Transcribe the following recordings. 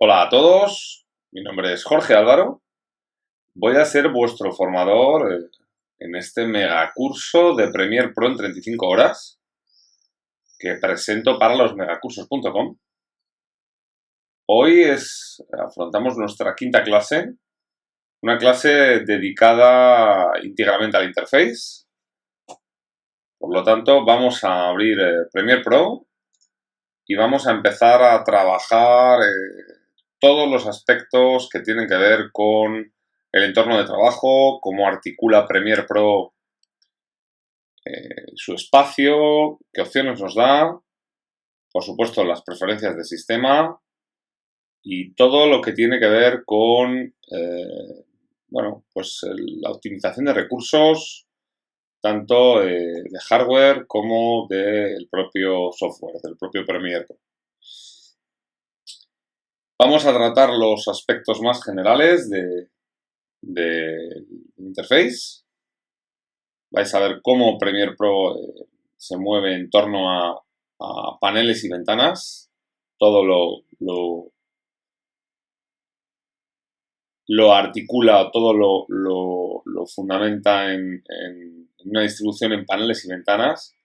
Hola a todos, mi nombre es Jorge Álvaro. Voy a ser vuestro formador en este megacurso de Premiere Pro en 35 horas que presento para losmegacursos.com. Hoy afrontamos nuestra quinta clase, una clase dedicada íntegramente a la interface. Por lo tanto, vamos a abrir Premiere Pro y vamos a empezar a trabajar todos los aspectos que tienen que ver con el entorno de trabajo, cómo articula Premiere Pro su espacio, qué opciones nos da, por supuesto las preferencias del sistema y todo lo que tiene que ver con la optimización de recursos, tanto de hardware como del propio software, del propio Premiere Pro. Vamos a tratar los aspectos más generales de interface. Vais a ver cómo Premiere Pro se mueve en torno a paneles y ventanas. Todo lo articula, todo lo fundamenta en una distribución en paneles y ventanas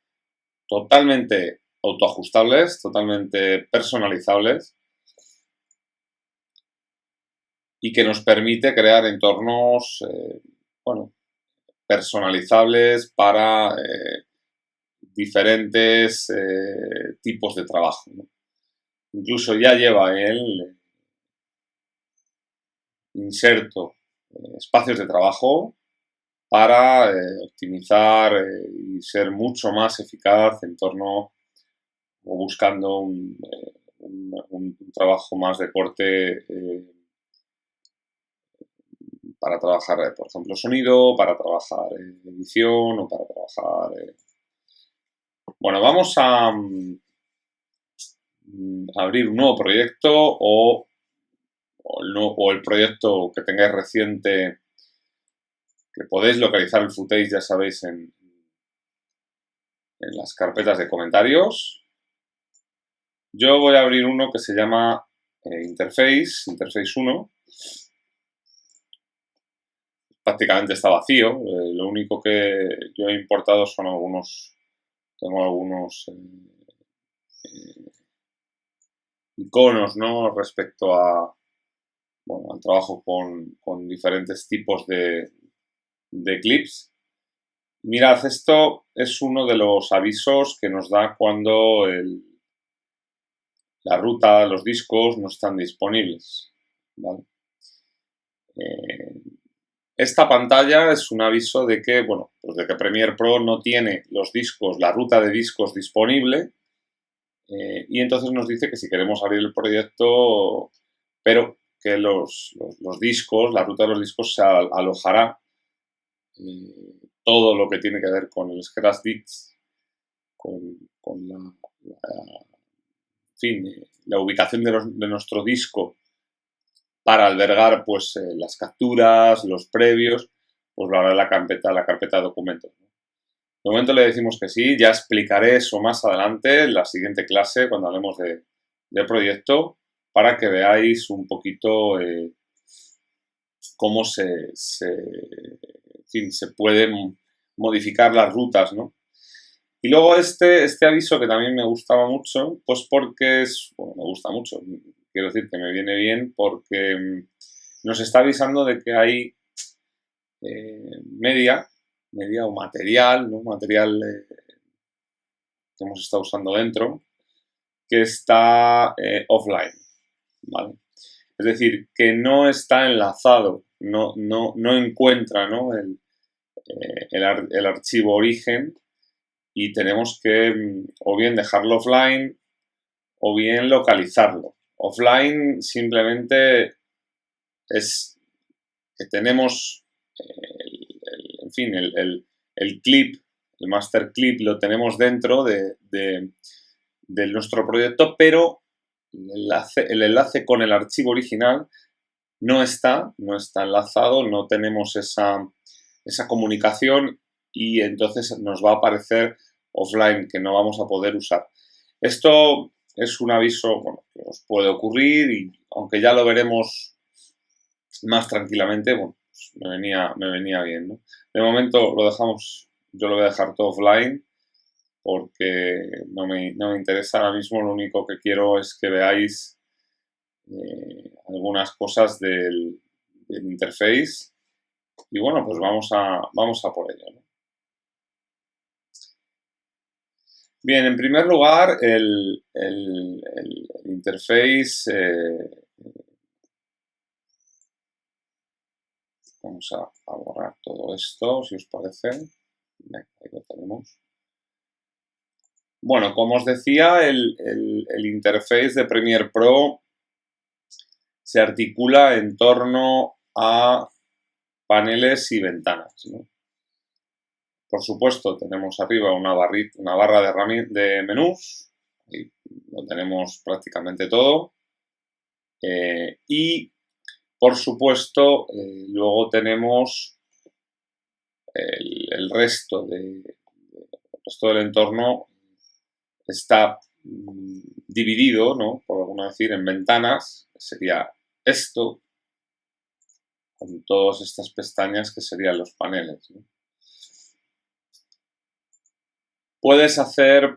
totalmente autoajustables, totalmente personalizables y que nos permite crear entornos personalizables para diferentes tipos de trabajo, ¿no? Incluso ya lleva el inserto espacios de trabajo para optimizar y ser mucho más eficaz en torno o buscando un trabajo más de corte para trabajar, por ejemplo, sonido, para trabajar edición o para trabajar... Bueno, vamos a abrir un nuevo proyecto o el proyecto que tengáis reciente, que podéis localizar el footage, ya sabéis, en las carpetas de comentarios. Yo voy a abrir uno que se llama Interface 1. Prácticamente está vacío, lo único que yo he importado son tengo algunos iconos, ¿no? Respecto al trabajo con diferentes tipos de clips. Mirad, esto es uno de los avisos que nos da cuando la ruta, los discos no están disponibles, ¿vale? Esta pantalla es un aviso de que, de que Premiere Pro no tiene los discos, la ruta de discos disponible y entonces nos dice que si queremos abrir el proyecto, pero que los discos, la ruta de los discos se alojará todo lo que tiene que ver con el Scratch Disk, con la ubicación de nuestro disco para albergar las capturas, los previos, pues lo hará la carpeta de documentos. De momento le decimos que sí, ya explicaré eso más adelante en la siguiente clase cuando hablemos de proyecto para que veáis un poquito cómo se pueden modificar las rutas, ¿no? Y luego este aviso que también me gustaba mucho, pues porque me gusta mucho, quiero decir que me viene bien porque nos está avisando de que hay media o material, ¿no? Material que hemos estado usando dentro, que está offline, ¿vale? Es decir, que no está enlazado, no encuentra, ¿no? el archivo origen y tenemos que o bien dejarlo offline o bien localizarlo. Offline simplemente es que tenemos el clip, el master clip lo tenemos dentro de nuestro proyecto, pero el enlace con el archivo original no está enlazado, no tenemos esa comunicación y entonces nos va a aparecer offline, que no vamos a poder usar. Esto es un aviso, bueno, que os puede ocurrir y aunque ya lo veremos más tranquilamente, bueno, pues me venía bien, ¿no? De momento lo dejamos, yo lo voy a dejar todo offline porque no me interesa ahora mismo, lo único que quiero es que veáis algunas cosas del interface y bueno, pues vamos a por ello, ¿no? Bien, en primer lugar, el interface, vamos a borrar todo esto, si os parece. Venga, ahí lo tenemos. Bueno, como os decía, el interface de Premiere Pro se articula en torno a paneles y ventanas, ¿no? Por supuesto, tenemos arriba una barra de menús, y lo tenemos prácticamente todo. Y, por supuesto, luego tenemos el resto del entorno está dividido, ¿no? Por alguna decir, en ventanas, que sería esto, con todas estas pestañas que serían los paneles, ¿no? Puedes, en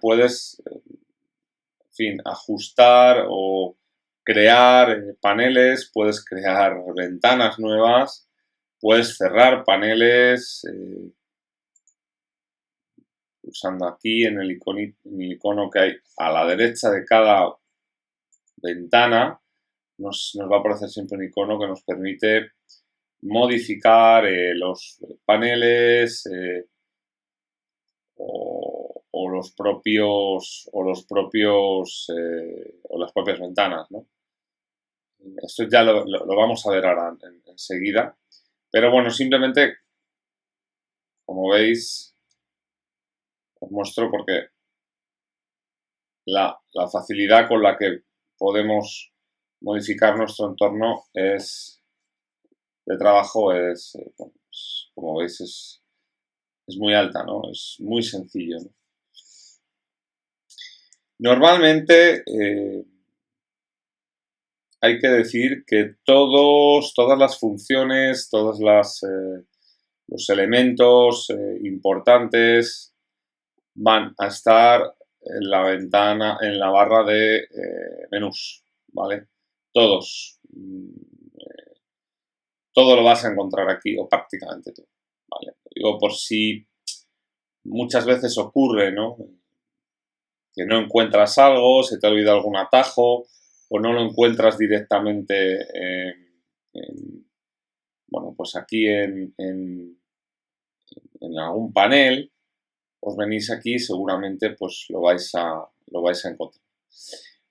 fin, ajustar o crear paneles, puedes crear ventanas nuevas, puedes cerrar paneles usando aquí en el icono que hay a la derecha de cada ventana. Nos va a aparecer siempre un icono que nos permite modificar los paneles o las propias ventanas, ¿no? Esto ya lo vamos a ver ahora enseguida. Pero bueno, simplemente, como veis, os muestro porque la facilidad con la que podemos modificar nuestro entorno de trabajo es, como veis, es muy alta, ¿no? Es muy sencillo, ¿no? Normalmente hay que decir que todas las funciones, todos los elementos importantes van a estar en la ventana, en la barra de menús, ¿vale? Todos. Todo lo vas a encontrar aquí, o prácticamente todo, ¿vale? Digo, por si muchas veces ocurre, ¿no? Que no encuentras algo, se te olvida algún atajo, o no lo encuentras directamente bueno, pues aquí en algún panel, os venís aquí y seguramente pues lo vais a encontrar.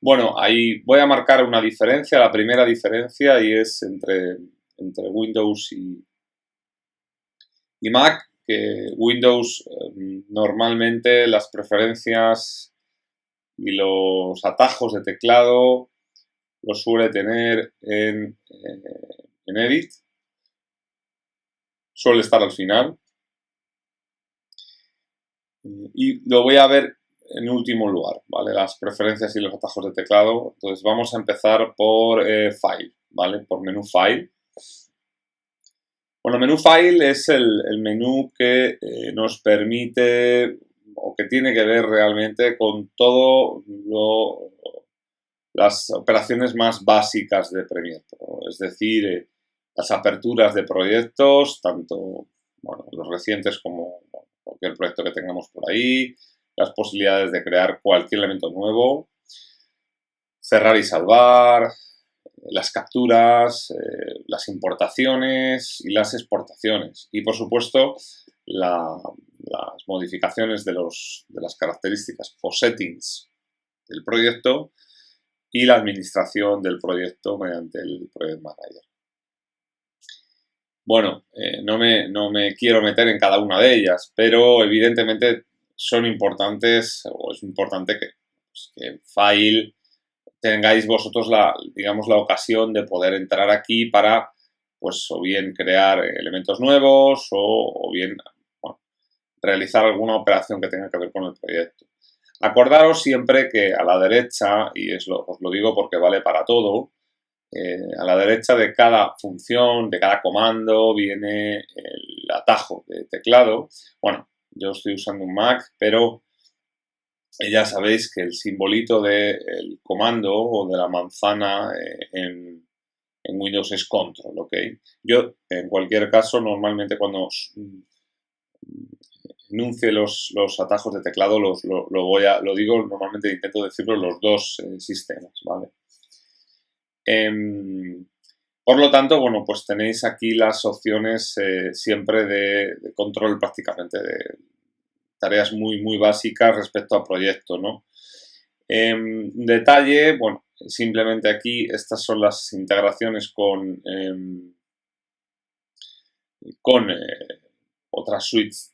Bueno, ahí voy a marcar una diferencia, la primera diferencia y es entre Windows y Mac, que Windows normalmente las preferencias y los atajos de teclado los suele tener en Edit, suele estar al final y lo voy a ver en último lugar, ¿vale? Las preferencias y los atajos de teclado. Entonces vamos a empezar por File, ¿vale? Por menú File. Bueno, menú File es el menú que nos permite o que tiene que ver realmente con todo las operaciones más básicas de Premiere Pro, es decir, las aperturas de proyectos, tanto bueno, los recientes como cualquier proyecto que tengamos por ahí, las posibilidades de crear cualquier elemento nuevo, cerrar y salvar, las capturas, las importaciones y las exportaciones. Y por supuesto, las modificaciones de las características o settings del proyecto y la administración del proyecto mediante el Project Manager. Bueno, no me quiero meter en cada una de ellas, pero evidentemente son importantes o es importante que en File tengáis vosotros digamos, la ocasión de poder entrar aquí para, pues, o bien crear elementos nuevos o bien, bueno, realizar alguna operación que tenga que ver con el proyecto. Acordaros siempre que a la derecha, y os lo digo porque vale para todo, a la derecha de cada función, de cada comando, viene el atajo de teclado. Bueno, yo estoy usando un Mac, pero ya sabéis que el simbolito del comando o de la manzana en Windows es control, ¿ok? Yo, en cualquier caso, normalmente cuando enuncie los atajos de teclado, lo digo, normalmente intento decirlo en los dos sistemas, ¿vale? Por lo tanto, bueno, pues tenéis aquí las opciones siempre de control prácticamente, de tareas muy básicas respecto a proyecto, ¿no? Detalle, bueno, simplemente aquí estas son las integraciones con otras suites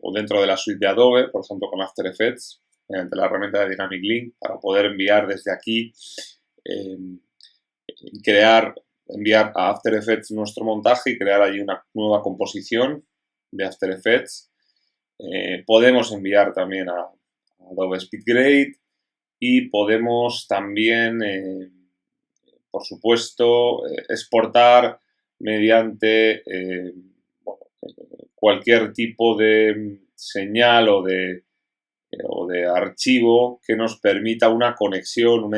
o dentro de la suite de Adobe, por ejemplo con After Effects, mediante la herramienta de Dynamic Link, para poder enviar desde aquí, enviar a After Effects nuestro montaje y crear allí una nueva composición de After Effects. Podemos enviar también a Adobe SpeedGrade y podemos también, por supuesto, exportar mediante cualquier tipo de señal o de archivo que nos permita una conexión,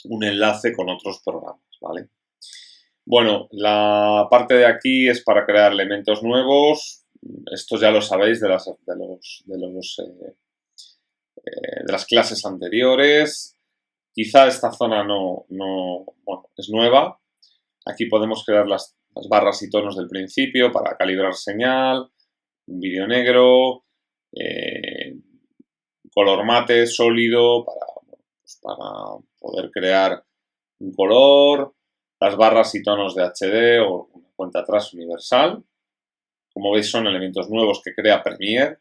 un enlace con otros programas, ¿vale? Bueno, la parte de aquí es para crear elementos nuevos. Estos ya lo sabéis de las clases anteriores. Quizá esta zona bueno, es nueva. Aquí podemos crear las barras y tonos del principio para calibrar señal, un vídeo negro, color mate, sólido, para poder crear un color, las barras y tonos de HD o una cuenta atrás universal. Como veis son elementos nuevos que crea Premiere.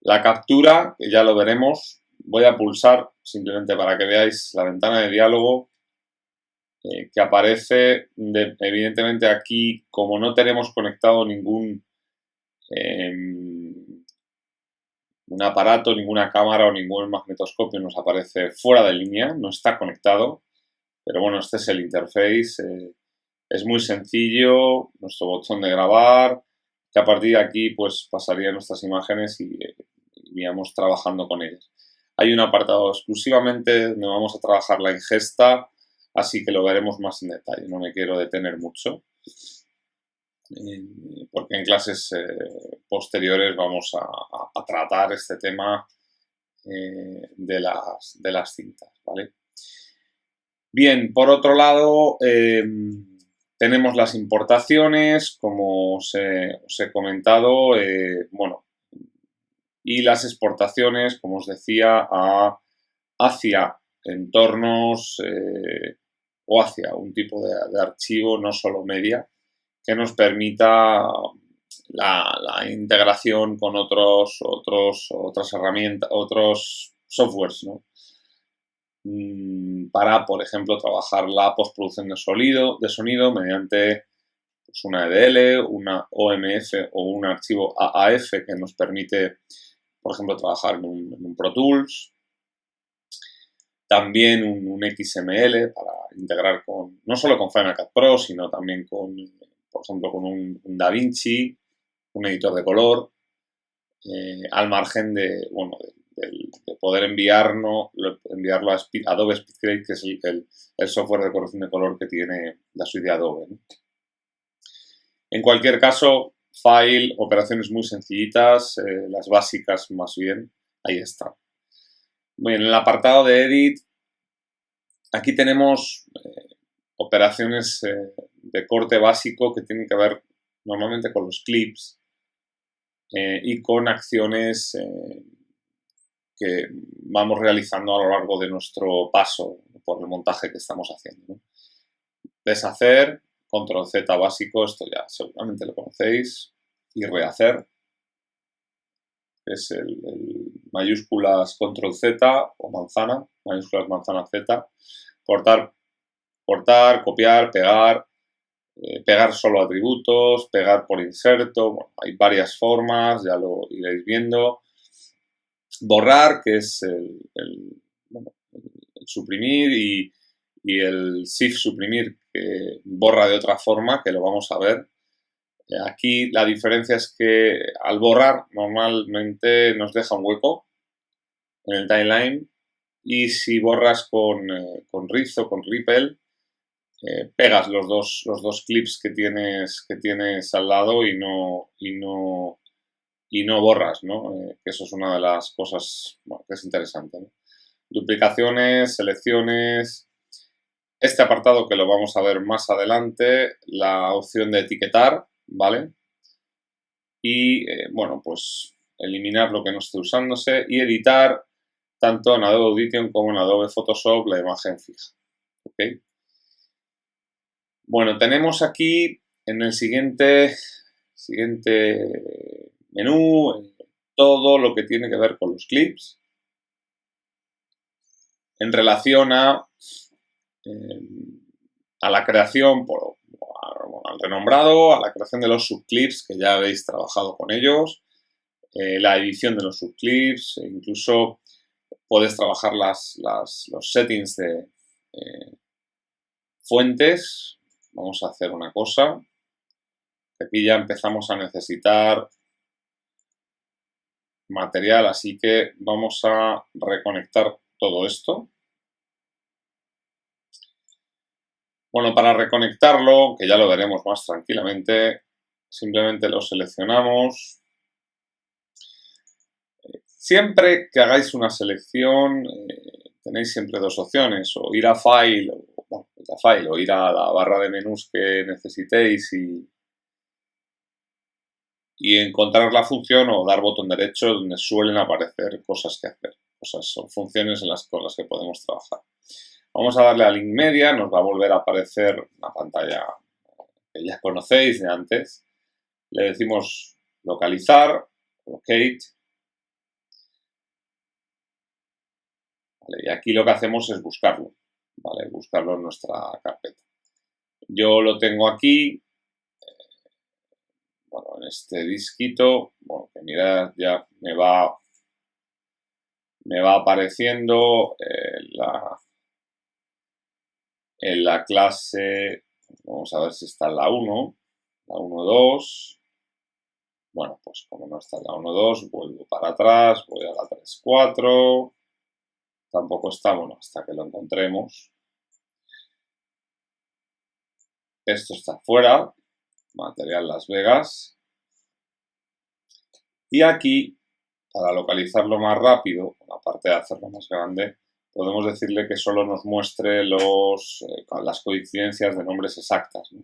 La captura, que ya lo veremos, voy a pulsar simplemente para que veáis la ventana de diálogo que aparece. Evidentemente aquí, como no tenemos conectado ningún un aparato, ninguna cámara o ningún magnetoscopio, nos aparece fuera de línea, no está conectado. Pero bueno, este es el interface. Es muy sencillo, nuestro botón de grabar, que a partir de aquí pues pasaría nuestras imágenes y iríamos trabajando con ellas. Hay un apartado exclusivamente donde vamos a trabajar la ingesta, así que lo veremos más en detalle, no me quiero detener mucho, porque en clases posteriores vamos a tratar este tema de las cintas, ¿vale? Bien, por otro lado, tenemos las importaciones, como os he comentado, bueno, y las exportaciones, como os decía, hacia entornos o hacia un tipo de archivo, no solo media, que nos permita la integración con otras herramientas, otros softwares, ¿no? Para, por ejemplo, trabajar la postproducción de sonido mediante pues, una EDL, una OMF o un archivo AAF que nos permite, por ejemplo, trabajar en un Pro Tools. También un XML para integrar no solo con Final Cut Pro, sino también con, por ejemplo, con un DaVinci, un editor de color, al margen de, bueno, de poder enviarlo a Adobe SpeedGrade, que es el software de corrección de color que tiene la suite de Adobe, ¿no? En cualquier caso, file, operaciones muy sencillitas, las básicas más bien, ahí está. Bien, en el apartado de Edit, aquí tenemos operaciones de corte básico que tienen que ver normalmente con los clips y con acciones que vamos realizando a lo largo de nuestro paso por el montaje que estamos haciendo, ¿no? Deshacer, control Z básico, esto ya seguramente lo conocéis, y rehacer, es el mayúsculas control Z o manzana, mayúsculas manzana Z, cortar, copiar, pegar, pegar solo atributos, pegar por inserto, bueno, hay varias formas, ya lo iréis viendo. borrar, que es bueno, el suprimir, y el shift suprimir, que borra de otra forma, que lo vamos a ver. Aquí la diferencia es que al borrar normalmente nos deja un hueco en el timeline, y si borras con Riff o con Ripple, pegas los dos clips que tienes al lado y no borras, ¿no? Que eso es una de las cosas, bueno, que es interesante, ¿no? Duplicaciones, selecciones, este apartado que lo vamos a ver más adelante, la opción de etiquetar, ¿vale? Y, bueno, pues eliminar lo que no esté usándose y editar tanto en Adobe Audition como en Adobe Photoshop la imagen fija, ¿ok? Bueno, tenemos aquí en el siguiente menú todo lo que tiene que ver con los clips en relación a la creación, al renombrado, a la creación de los subclips, que ya habéis trabajado con ellos, la edición de los subclips, e incluso puedes trabajar los settings de fuentes. Vamos a hacer una cosa. Aquí ya empezamos a necesitar material, así que vamos a reconectar todo esto. Bueno, para reconectarlo, que ya lo veremos más tranquilamente, simplemente lo seleccionamos. Siempre que hagáis una selección, tenéis siempre dos opciones, o ir a File, o ir a la barra de menús que necesitéis y encontrar la función, o dar botón derecho donde suelen aparecer cosas que hacer, son funciones con las que podemos trabajar. Vamos a darle a Link Media, nos va a volver a aparecer una pantalla que ya conocéis de antes. Le decimos localizar, locate. Vale, y aquí lo que hacemos es buscarlo, ¿vale? Buscarlo en nuestra carpeta. Yo lo tengo aquí, bueno, en este disquito, bueno, que mirad, ya me va apareciendo en la clase. Vamos a ver si está en la 1, la 1.2. Bueno, pues como no está en la 1.2, vuelvo para atrás, voy a la 3.4. Tampoco está, bueno, hasta que lo encontremos. Esto está fuera, material Las Vegas. Y aquí, para localizarlo más rápido, aparte de hacerlo más grande, podemos decirle que solo nos muestre las coincidencias de nombres exactas, ¿no?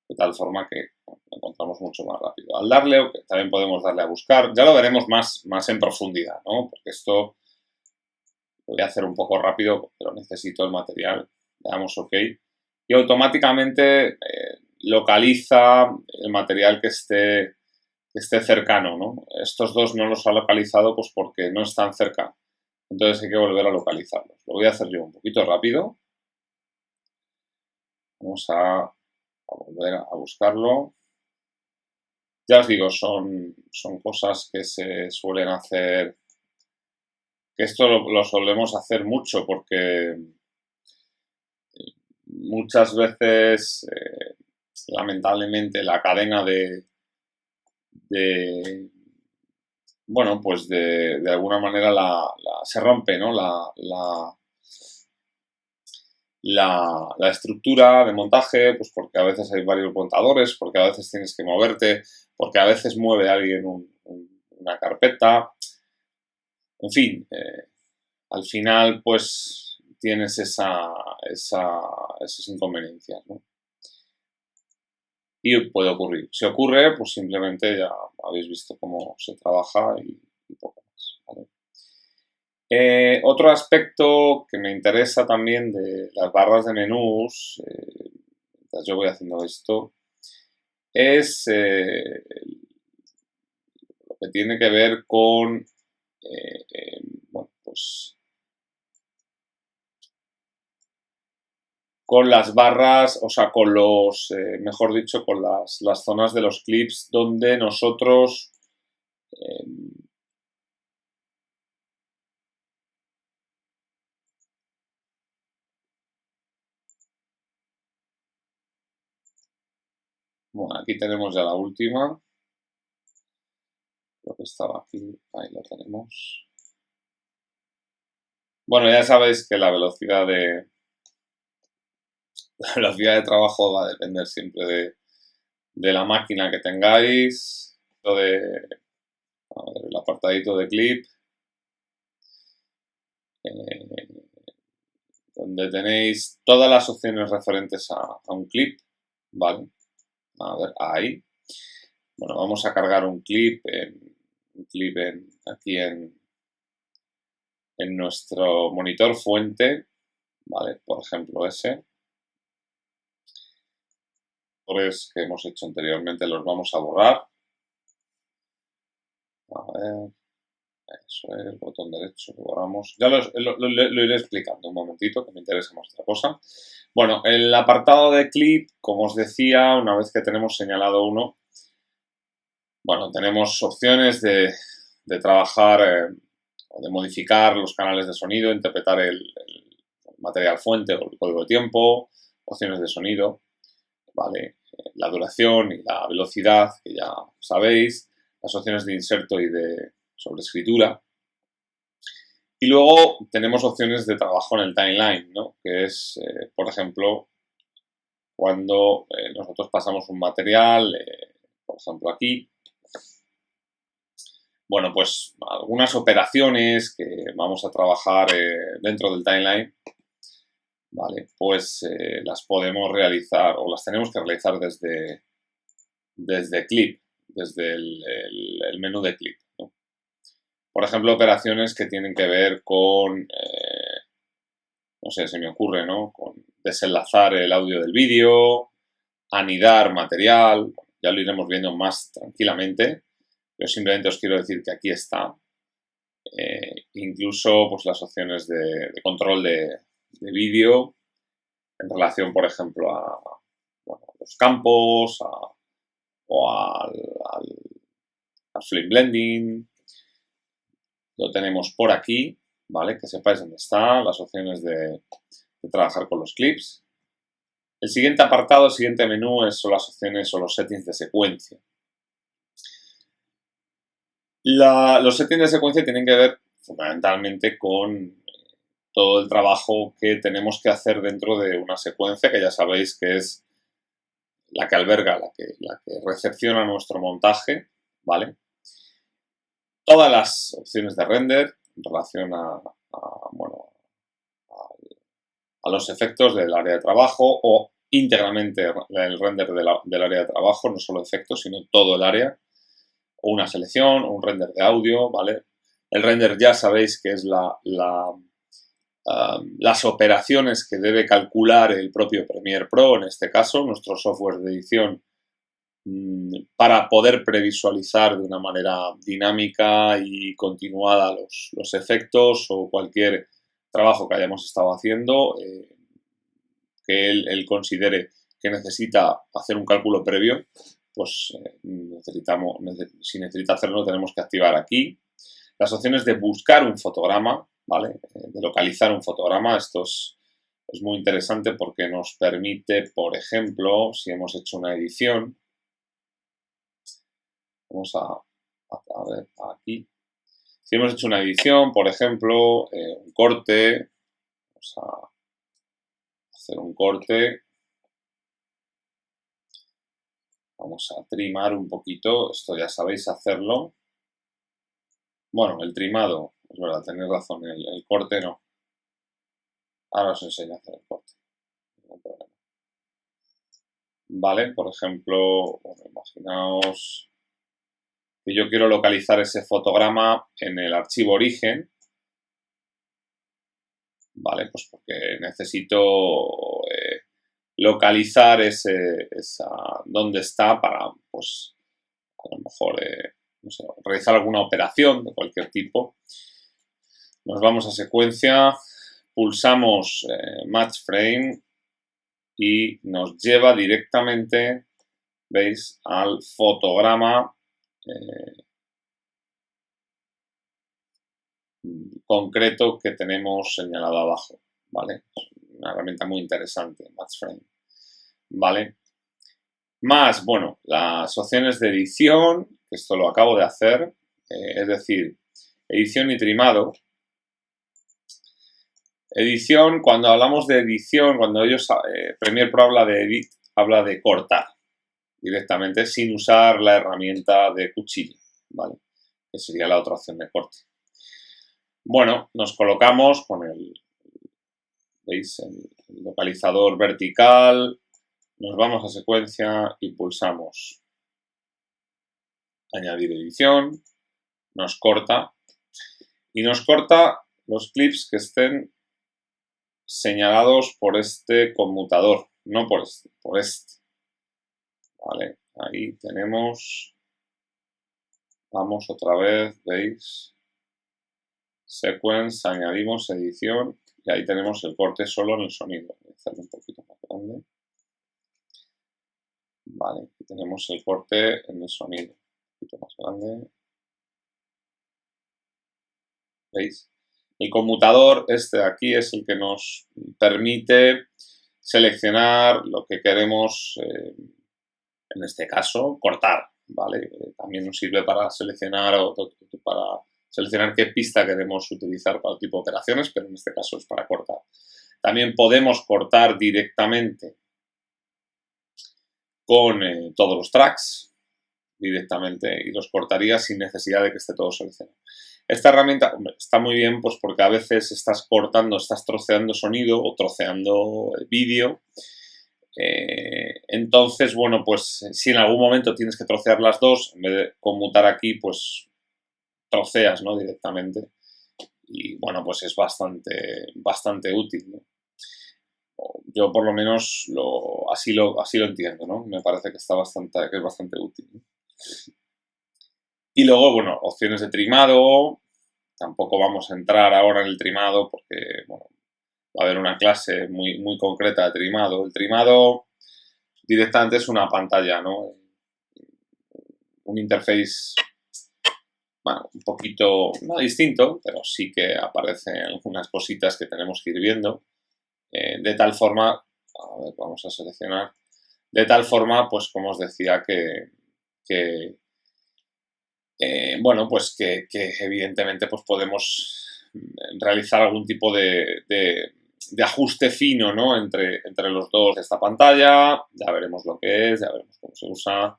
De tal forma que lo encontramos mucho más rápido. Al darle, también podemos darle a buscar. Ya lo veremos más en profundidad, ¿no? Porque esto lo voy a hacer un poco rápido, pero necesito el material. Le damos OK. Y automáticamente localiza el material que esté cercano, ¿no? Estos dos no los ha localizado pues porque no están cerca. Entonces hay que volver a localizarlos. Lo voy a hacer yo un poquito rápido. Vamos a volver a buscarlo. Ya os digo, son cosas que se suelen hacer, que esto lo solemos hacer mucho porque muchas veces, lamentablemente, la cadena bueno, pues de alguna manera se rompe, ¿no? La estructura de montaje, pues porque a veces hay varios montadores, porque a veces tienes que moverte, porque a veces mueve alguien una carpeta. En fin, al final, pues tienes esas inconveniencias, ¿no? Y puede ocurrir. Si ocurre, pues simplemente ya habéis visto cómo se trabaja y poco más, ¿vale? Otro aspecto que me interesa también de las barras de menús, mientras yo voy haciendo esto, es lo que tiene que ver con, bueno, pues con las barras, o sea, con mejor dicho, con las zonas de los clips donde nosotros Bueno, aquí tenemos ya la última. Lo que estaba aquí, ahí lo tenemos. Bueno, ya sabéis que la velocidad de trabajo va a depender siempre de la máquina que tengáis. A ver, el apartadito de clip, donde tenéis todas las opciones referentes a un clip, ¿vale? A ver, ahí. Bueno, vamos a cargar un clip aquí en nuestro monitor fuente, ¿vale? Por ejemplo, ese. Los que hemos hecho anteriormente los vamos a borrar. A ver, eso es, el botón derecho, lo borramos. Ya lo iré explicando un momentito, que me interesa más otra cosa. Bueno, el apartado de clip, como os decía, una vez que tenemos señalado uno, bueno, tenemos opciones de trabajar o de modificar los canales de sonido, interpretar el material fuente o el código de tiempo, opciones de sonido, ¿vale? La duración y la velocidad, que ya sabéis, las opciones de inserto y de sobreescritura. Y luego tenemos opciones de trabajo en el timeline, ¿no? Que es, por ejemplo, cuando nosotros pasamos un material, por ejemplo aquí, bueno, pues algunas operaciones que vamos a trabajar dentro del timeline, ¿vale? Pues las podemos realizar o las tenemos que realizar desde clip, desde el menú de clip, ¿no? Por ejemplo, operaciones que tienen que ver con, no sé, se me ocurre, ¿no? Con desenlazar el audio del vídeo, anidar material, ya lo iremos viendo más tranquilamente. Yo simplemente os quiero decir que aquí está. Incluso pues, las opciones de control de vídeo en relación, por ejemplo, a bueno, los campos o al flip blending. Lo tenemos por aquí, ¿vale? Que sepáis dónde están las opciones de trabajar con los clips. El siguiente apartado, el siguiente menú son las opciones o los settings de secuencia. Los settings de secuencia tienen que ver fundamentalmente con todo el trabajo que tenemos que hacer dentro de una secuencia, que ya sabéis que es la que alberga, la que recepciona nuestro montaje, ¿vale? Todas las opciones de render en relación bueno, a los efectos del área de trabajo o íntegramente el render del área de trabajo, no solo efectos, sino todo el área, o una selección, o un render de audio, ¿vale? El render ya sabéis que es las operaciones que debe calcular el propio Premiere Pro, en este caso, nuestro software de edición, para poder previsualizar de una manera dinámica y continuada los efectos o cualquier trabajo que hayamos estado haciendo, que él considere que necesita hacer un cálculo previo, pues si necesita hacerlo tenemos que activar aquí. Las opciones de buscar un fotograma, ¿vale? De localizar un fotograma, esto es muy interesante porque nos permite, por ejemplo, si hemos hecho una edición, vamos a ver aquí, si hemos hecho una edición, por ejemplo, un corte, vamos a hacer un corte, vamos a trimar un poquito, esto ya sabéis hacerlo. Bueno, el trimado, es verdad, tenéis razón, el corte no. Ahora os enseño a hacer el corte, ningún problema. Vale, por ejemplo, bueno, imaginaos que yo quiero localizar ese fotograma en el archivo origen, ¿vale? Pues porque necesito localizar dónde está para, pues, a lo mejor, no sé, realizar alguna operación de cualquier tipo. Nos vamos a secuencia, pulsamos Match Frame y nos lleva directamente, ¿veis?, al fotograma concreto que tenemos señalado abajo, ¿vale? Es una herramienta muy interesante, Match Frame, ¿vale? Más, bueno, las opciones de edición, que esto lo acabo de hacer, es decir, edición y trimado. Edición, cuando hablamos de edición, cuando Premiere Pro habla de edit, habla de cortar directamente sin usar la herramienta de cuchillo, ¿vale? Que sería la otra opción de corte. Bueno, nos colocamos con ¿veis? El localizador vertical, nos vamos a secuencia y pulsamos añadir edición, nos corta y nos corta los clips que estén señalados por este conmutador, no por este, por este. Vale, ahí tenemos, vamos otra vez, ¿veis? Sequence, añadimos edición y ahí tenemos el corte solo en el sonido. Voy a hacerlo un poquito más grande. Vale, aquí tenemos el corte en el sonido. Un poquito más grande. ¿Veis? El conmutador este de aquí es el que nos permite seleccionar lo que queremos, en este caso, cortar, ¿vale? También nos sirve para seleccionar qué pista queremos utilizar para el tipo de operaciones, pero en este caso es para cortar. También podemos cortar directamente con todos los tracks, directamente, y los cortaría sin necesidad de que esté todo seleccionado. Esta herramienta, hombre, está muy bien pues porque a veces estás cortando, estás troceando sonido o troceando vídeo. Entonces, bueno, pues si en algún momento tienes que trocear las dos, en vez de conmutar aquí, pues troceas, ¿no? Directamente. Y bueno, pues es bastante útil, ¿no? Yo por lo menos así lo entiendo, ¿no? Me parece que es bastante útil, ¿no? Y luego, bueno, opciones de trimado. Tampoco vamos a entrar ahora en el trimado porque, bueno, va a haber una clase muy concreta de trimado. El trimado directamente es una pantalla, ¿no? Un interface, bueno, un poquito, no distinto, pero sí que aparecen algunas cositas que tenemos que ir viendo. De tal forma, a ver, vamos a seleccionar, de tal forma, pues como os decía, bueno, pues que evidentemente pues podemos realizar algún tipo de ajuste fino, ¿no? Entre los dos de esta pantalla, ya veremos lo que es, ya veremos cómo se usa,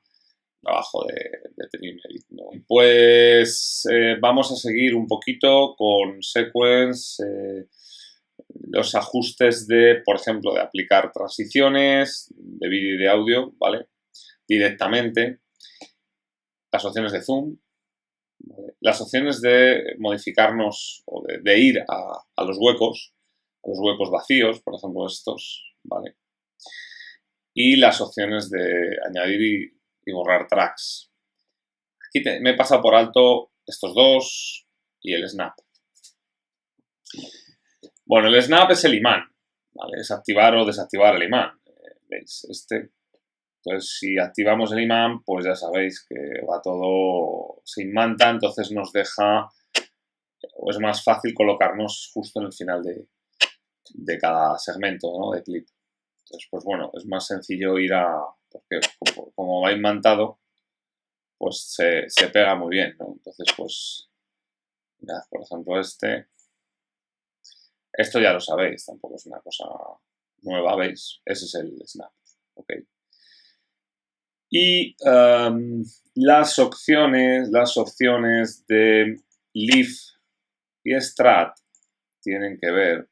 trabajo de Trim Edit, ¿no? Pues vamos a seguir un poquito con Sequence, los ajustes de, por ejemplo, de aplicar transiciones de vídeo y de audio, ¿vale? Directamente, las opciones de zoom, ¿vale? Las opciones de modificarnos o de ir a los huecos vacíos, por ejemplo estos, ¿vale? Y las opciones de añadir y borrar tracks. Aquí me he pasado por alto estos dos y el snap. Bueno, el snap es el imán, ¿vale? Es activar o desactivar el imán. ¿Veis? Entonces, si activamos el imán, pues ya sabéis que va todo, se imanta, entonces nos deja, o es más fácil colocarnos justo en el final de cada segmento, ¿no? De clip. Entonces, pues bueno, es más sencillo porque como va imantado, pues se pega muy bien, ¿no? Entonces, pues, mirad, por ejemplo, esto ya lo sabéis, tampoco es una cosa nueva, ¿veis? Ese es el snap, ¿ok? Y las opciones de Lift y Strat tienen que ver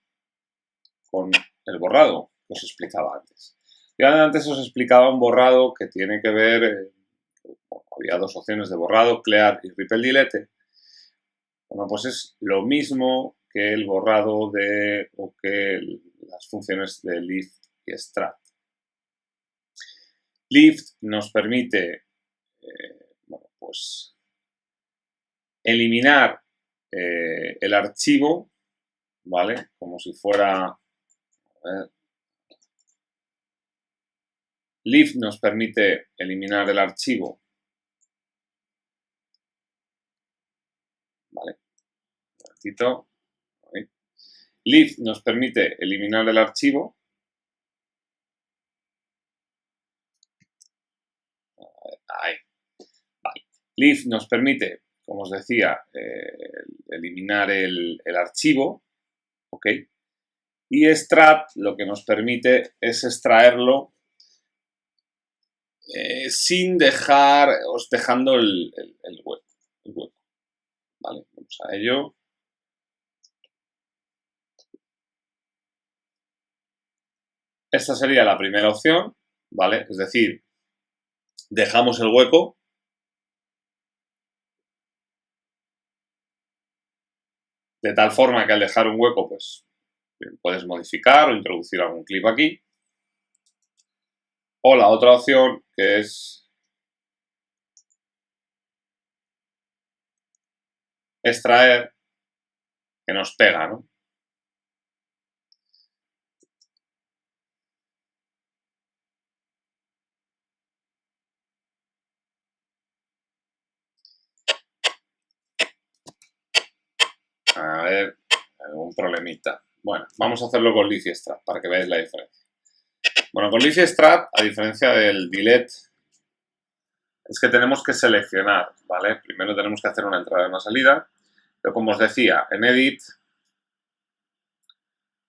con el borrado que os explicaba antes. Yo antes os explicaba un borrado que tiene que ver, había dos opciones de borrado, Clear y Ripple Delete. Bueno, pues es lo mismo que el borrado o que las funciones de Lift y Strat. Lift nos permite, bueno, pues eliminar el archivo, ¿vale? Como si fuera... Lift nos permite eliminar el archivo, ¿vale? Un momentito. Lift nos permite eliminar el archivo. Leaf nos permite, como os decía, eliminar el archivo, ¿ok? Y Strat lo que nos permite es extraerlo sin dejando el hueco, ¿vale? Vamos a ello. Esta sería la primera opción, ¿vale? Es decir, dejamos el hueco. De tal forma que al dejar un hueco, pues puedes modificar o introducir algún clip aquí. O la otra opción, que es extraer, que nos pega, ¿no? A ver, algún problemita. Bueno, vamos a hacerlo con Leaf y Strat para que veáis la diferencia. Bueno, con Leaf y Strat, a diferencia del delete, es que tenemos que seleccionar, ¿vale? Primero tenemos que hacer una entrada y una salida. Pero como os decía, en Edit,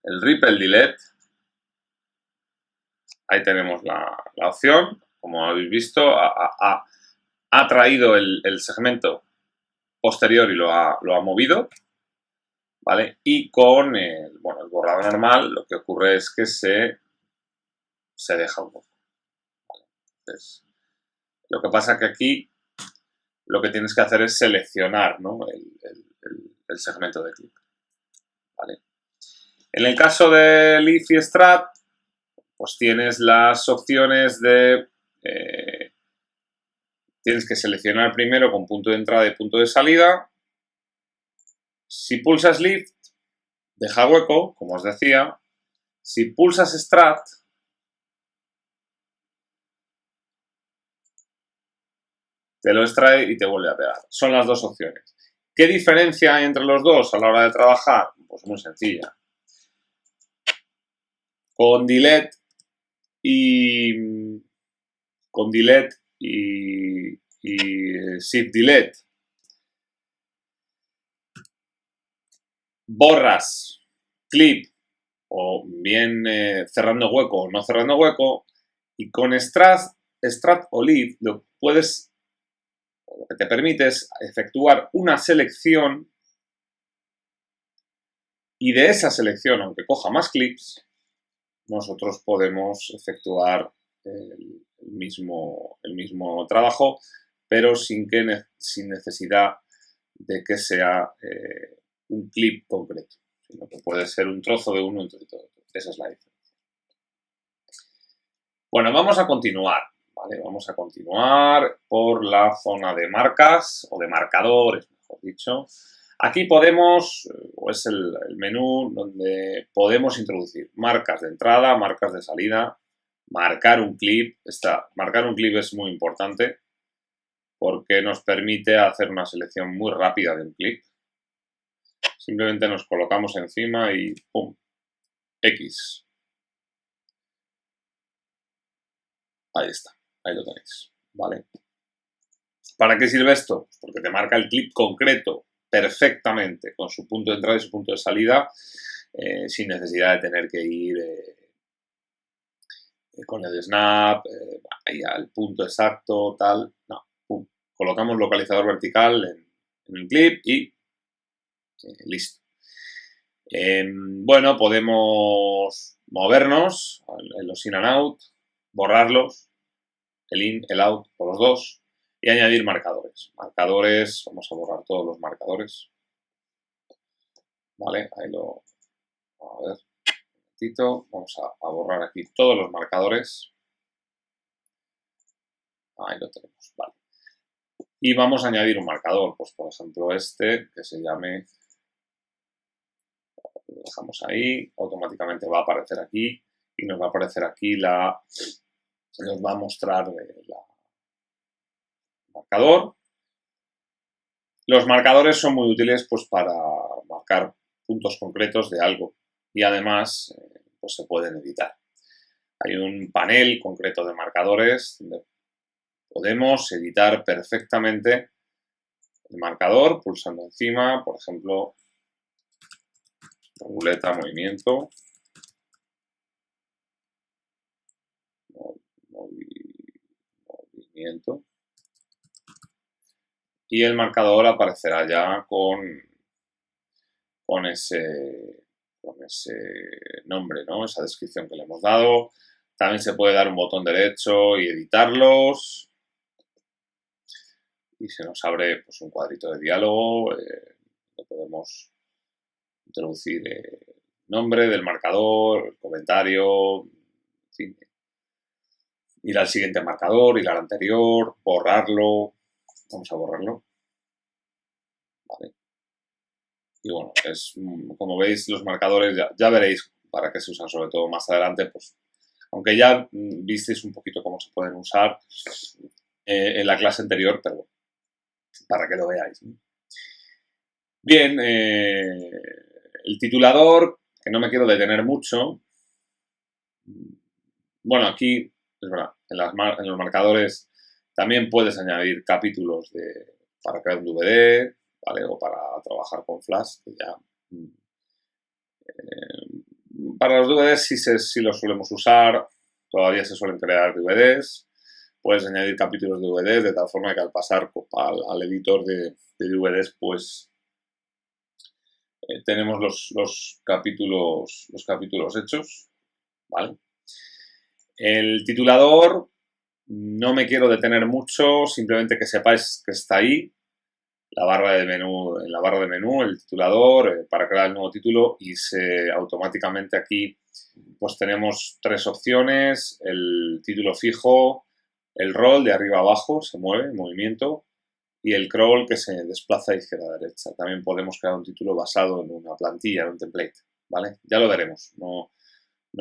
el Ripple Delete, ahí tenemos la opción. Como habéis visto, ha traído el segmento posterior y lo ha movido, ¿vale? Y con el borrado normal lo que ocurre es que se deja un poco, ¿vale? Entonces, lo que pasa que aquí lo que tienes que hacer es seleccionar, ¿no? el segmento de clip, ¿vale? En el caso de Leaf y Strat, pues tienes las opciones de tienes que seleccionar primero con punto de entrada y punto de salida. Si pulsas Leaf, deja hueco, como os decía. Si pulsas Strat, te lo extrae y te vuelve a pegar. Son las dos opciones. ¿Qué diferencia hay entre los dos a la hora de trabajar? Pues muy sencilla. Con delete y shift delete borras clip o bien cerrando hueco o no cerrando hueco, y con Strat o Leaf lo que te permite es efectuar una selección, y de esa selección, aunque coja más clips, nosotros podemos efectuar el mismo trabajo, pero sin necesidad de que sea un clip concreto, sino que puede ser un trozo de uno entre todo. Esa es la diferencia. Bueno, vamos a continuar, ¿vale? Vamos a continuar por la zona de marcas, o de marcadores, mejor dicho. Aquí podemos, o es el menú donde podemos introducir marcas de entrada, marcas de salida, marcar un clip. Marcar un clip es muy importante porque nos permite hacer una selección muy rápida de un clip. Simplemente nos colocamos encima y ¡pum! X. Ahí está, ahí lo tenéis, ¿vale? ¿Para qué sirve esto? Porque te marca el clip concreto perfectamente con su punto de entrada y su punto de salida, sin necesidad de tener que ir con el snap ahí al punto exacto, tal. No, pum. Colocamos localizador vertical en el clip y listo. Bueno, podemos movernos en los in and out, borrarlos, el in, el out por los dos, y añadir marcadores. Marcadores, vamos a borrar todos los marcadores. Vale, ahí lo... A ver, un momentito. Vamos a borrar aquí todos los marcadores. Ahí lo tenemos, vale. Y vamos a añadir un marcador, pues por ejemplo este, que se llame... Lo dejamos ahí, automáticamente va a aparecer aquí, y nos va a aparecer aquí nos va a mostrar el marcador. Los marcadores son muy útiles pues para marcar puntos concretos de algo, y además pues se pueden editar. Hay un panel concreto de marcadores donde podemos editar perfectamente el marcador pulsando encima, por ejemplo, ruleta, movimiento, movimiento, y el marcador aparecerá ya con ese nombre, ¿no? Esa descripción que le hemos dado. También se puede dar un botón derecho y editarlos. Y se nos abre pues, un cuadrito de diálogo. Le podemos introducir el nombre del marcador, el comentario, en fin. Ir al siguiente marcador, ir al anterior, borrarlo. Vamos a borrarlo. Vale. Y bueno, como veis, los marcadores ya veréis para qué se usan, sobre todo más adelante, pues aunque ya visteis un poquito cómo se pueden usar en la clase anterior, pero bueno, para que lo veáis. Bien, el titulador, que no me quiero detener mucho. Bueno, aquí, es verdad, en los marcadores también puedes añadir capítulos para crear un DVD, ¿vale? O para trabajar con Flash, que ya... para los DVDs sí los solemos usar, todavía se suelen crear DVDs. Puedes añadir capítulos de DVDs de tal forma que al pasar al editor de DVDs, pues tenemos los capítulos hechos, ¿vale? El titulador, no me quiero detener mucho, simplemente que sepáis que está ahí, en la barra de menú, el titulador, para crear el nuevo título y automáticamente aquí pues tenemos tres opciones, el título fijo, el roll de arriba a abajo, se mueve, movimiento, y el crawl que se desplaza de izquierda a derecha. También podemos crear un título basado en una plantilla, en un template, ¿vale? Ya lo veremos, no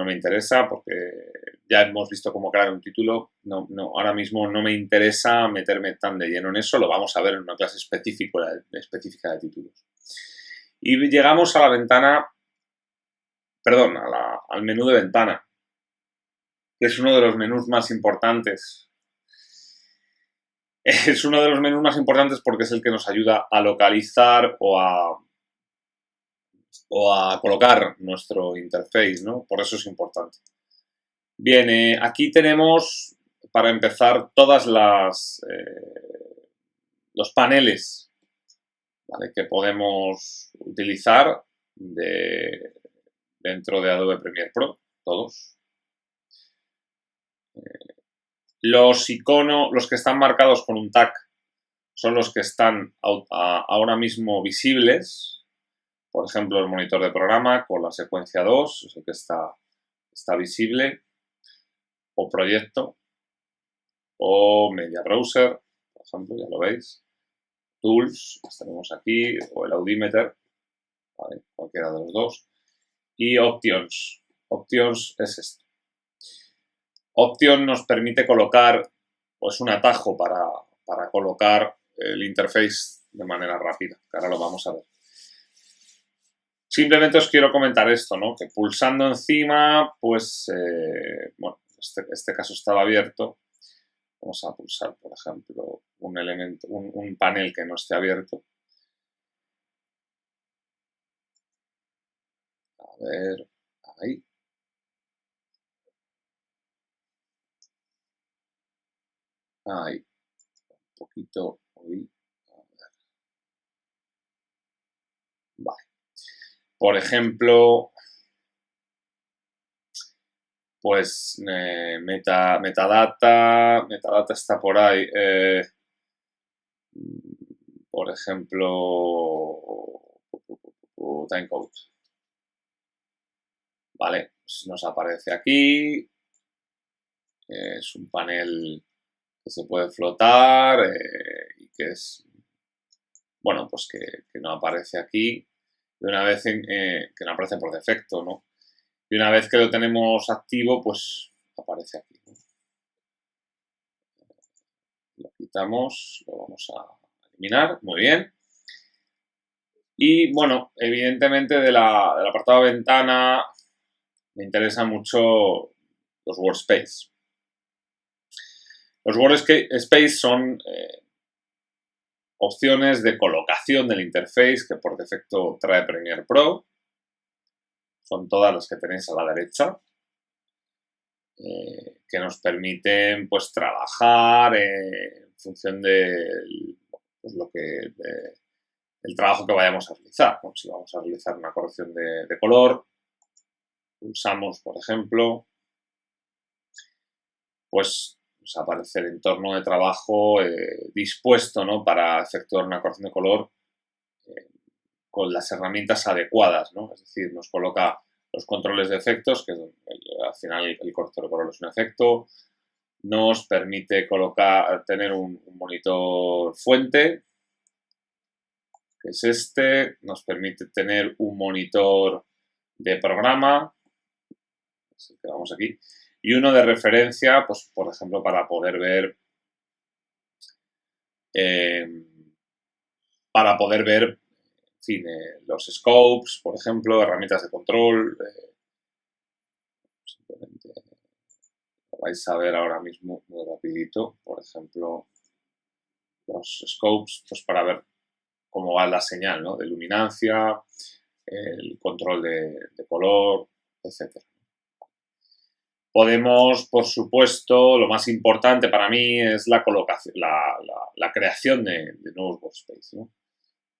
me interesa porque ya hemos visto cómo crear un título. Ahora mismo no me interesa meterme tan de lleno en eso, lo vamos a ver en una clase específica de títulos. Y llegamos a la ventana, perdón, al menú de ventana, que es uno de los menús más importantes. Es uno de los menús más importantes porque es el que nos ayuda a localizar o a colocar nuestro interface, ¿no? Por eso es importante. Bien, aquí tenemos, para empezar, todas los paneles, ¿vale? Que podemos utilizar dentro de Adobe Premiere Pro, todos. Los iconos, los que están marcados con un tag, son los que están ahora mismo visibles. Por ejemplo, el monitor de programa con la secuencia 2, es el que está visible. O proyecto. O Media Browser, por ejemplo, ya lo veis. Tools, los tenemos aquí. O el Audimeter, ¿vale? Cualquiera de los dos. Y Options. Options es esto. Option nos permite colocar pues, un atajo para colocar el interface de manera rápida, que ahora lo vamos a ver. Simplemente os quiero comentar esto, ¿no? Que pulsando encima, pues, bueno, este caso estaba abierto. Vamos a pulsar, por ejemplo, un panel que no esté abierto. A ver, ahí. Ahí. Un poquito. Ahí. Vale. Por ejemplo, pues metadata está por ahí. Por ejemplo, timecode. Vale, pues nos aparece aquí. Es un panel que se puede flotar y que es, bueno, pues que no aparece aquí. Y una vez que no aparece por defecto, ¿no? Y una vez que lo tenemos activo, pues aparece aquí, ¿no? Lo quitamos, lo vamos a eliminar, muy bien. Y bueno, evidentemente del apartado de ventana me interesan mucho los workspace. Los workspace son opciones de colocación del interface que por defecto trae Premiere Pro. Son todas las que tenéis a la derecha, que nos permiten pues trabajar en función de pues, el trabajo que vayamos a realizar. Bueno, si vamos a realizar una corrección de color, pulsamos, por ejemplo, pues nos aparece el entorno de trabajo dispuesto, ¿no?, para efectuar una corrección de color con las herramientas adecuadas, ¿no? Es decir, nos coloca los controles de efectos, que al final el corrector de color es un efecto, nos permite tener un monitor fuente, que es este, nos permite tener un monitor de programa, es el que vamos aquí, y uno de referencia, pues por ejemplo, para poder ver en fin, los scopes, por ejemplo, herramientas de control. Simplemente lo vais a ver ahora mismo muy rapidito. Por ejemplo, los scopes, pues para ver cómo va la señal, ¿no?, de luminancia, el control de color, etc. Podemos, por supuesto, lo más importante para mí es la colocación, la creación de nuevos workspaces, ¿no?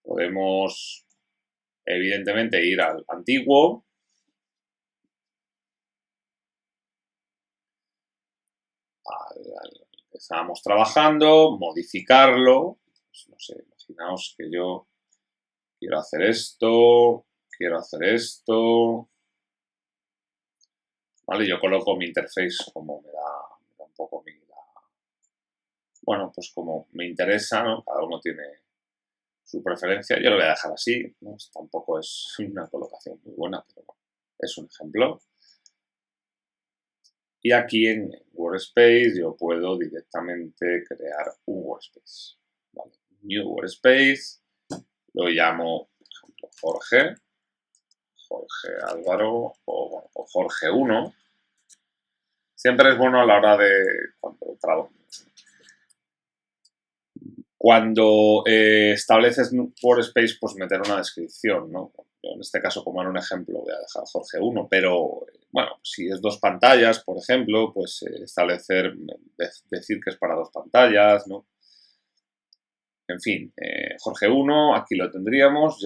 Podemos, evidentemente, ir al antiguo, al que estábamos trabajando, modificarlo. Pues, no sé, imaginaos que yo quiero hacer esto, ¿vale? Yo coloco mi interface como me da un poco bueno, pues como me interesa, ¿no? Cada uno tiene su preferencia. Yo lo voy a dejar así, ¿no? Tampoco es una colocación muy buena, pero bueno, es un ejemplo. Y aquí en Workspace yo puedo directamente crear un Workspace, ¿vale? New Workspace, lo llamo, por ejemplo, Jorge Álvaro o Jorge 1. Siempre es bueno a la hora de cuando estableces Workspace, pues meter una descripción, ¿no? Yo en este caso, como en un ejemplo, voy a dejar Jorge 1, pero bueno, si es 2 pantallas, por ejemplo, pues decir que es para 2 pantallas, ¿no? En fin, Jorge 1, aquí lo tendríamos,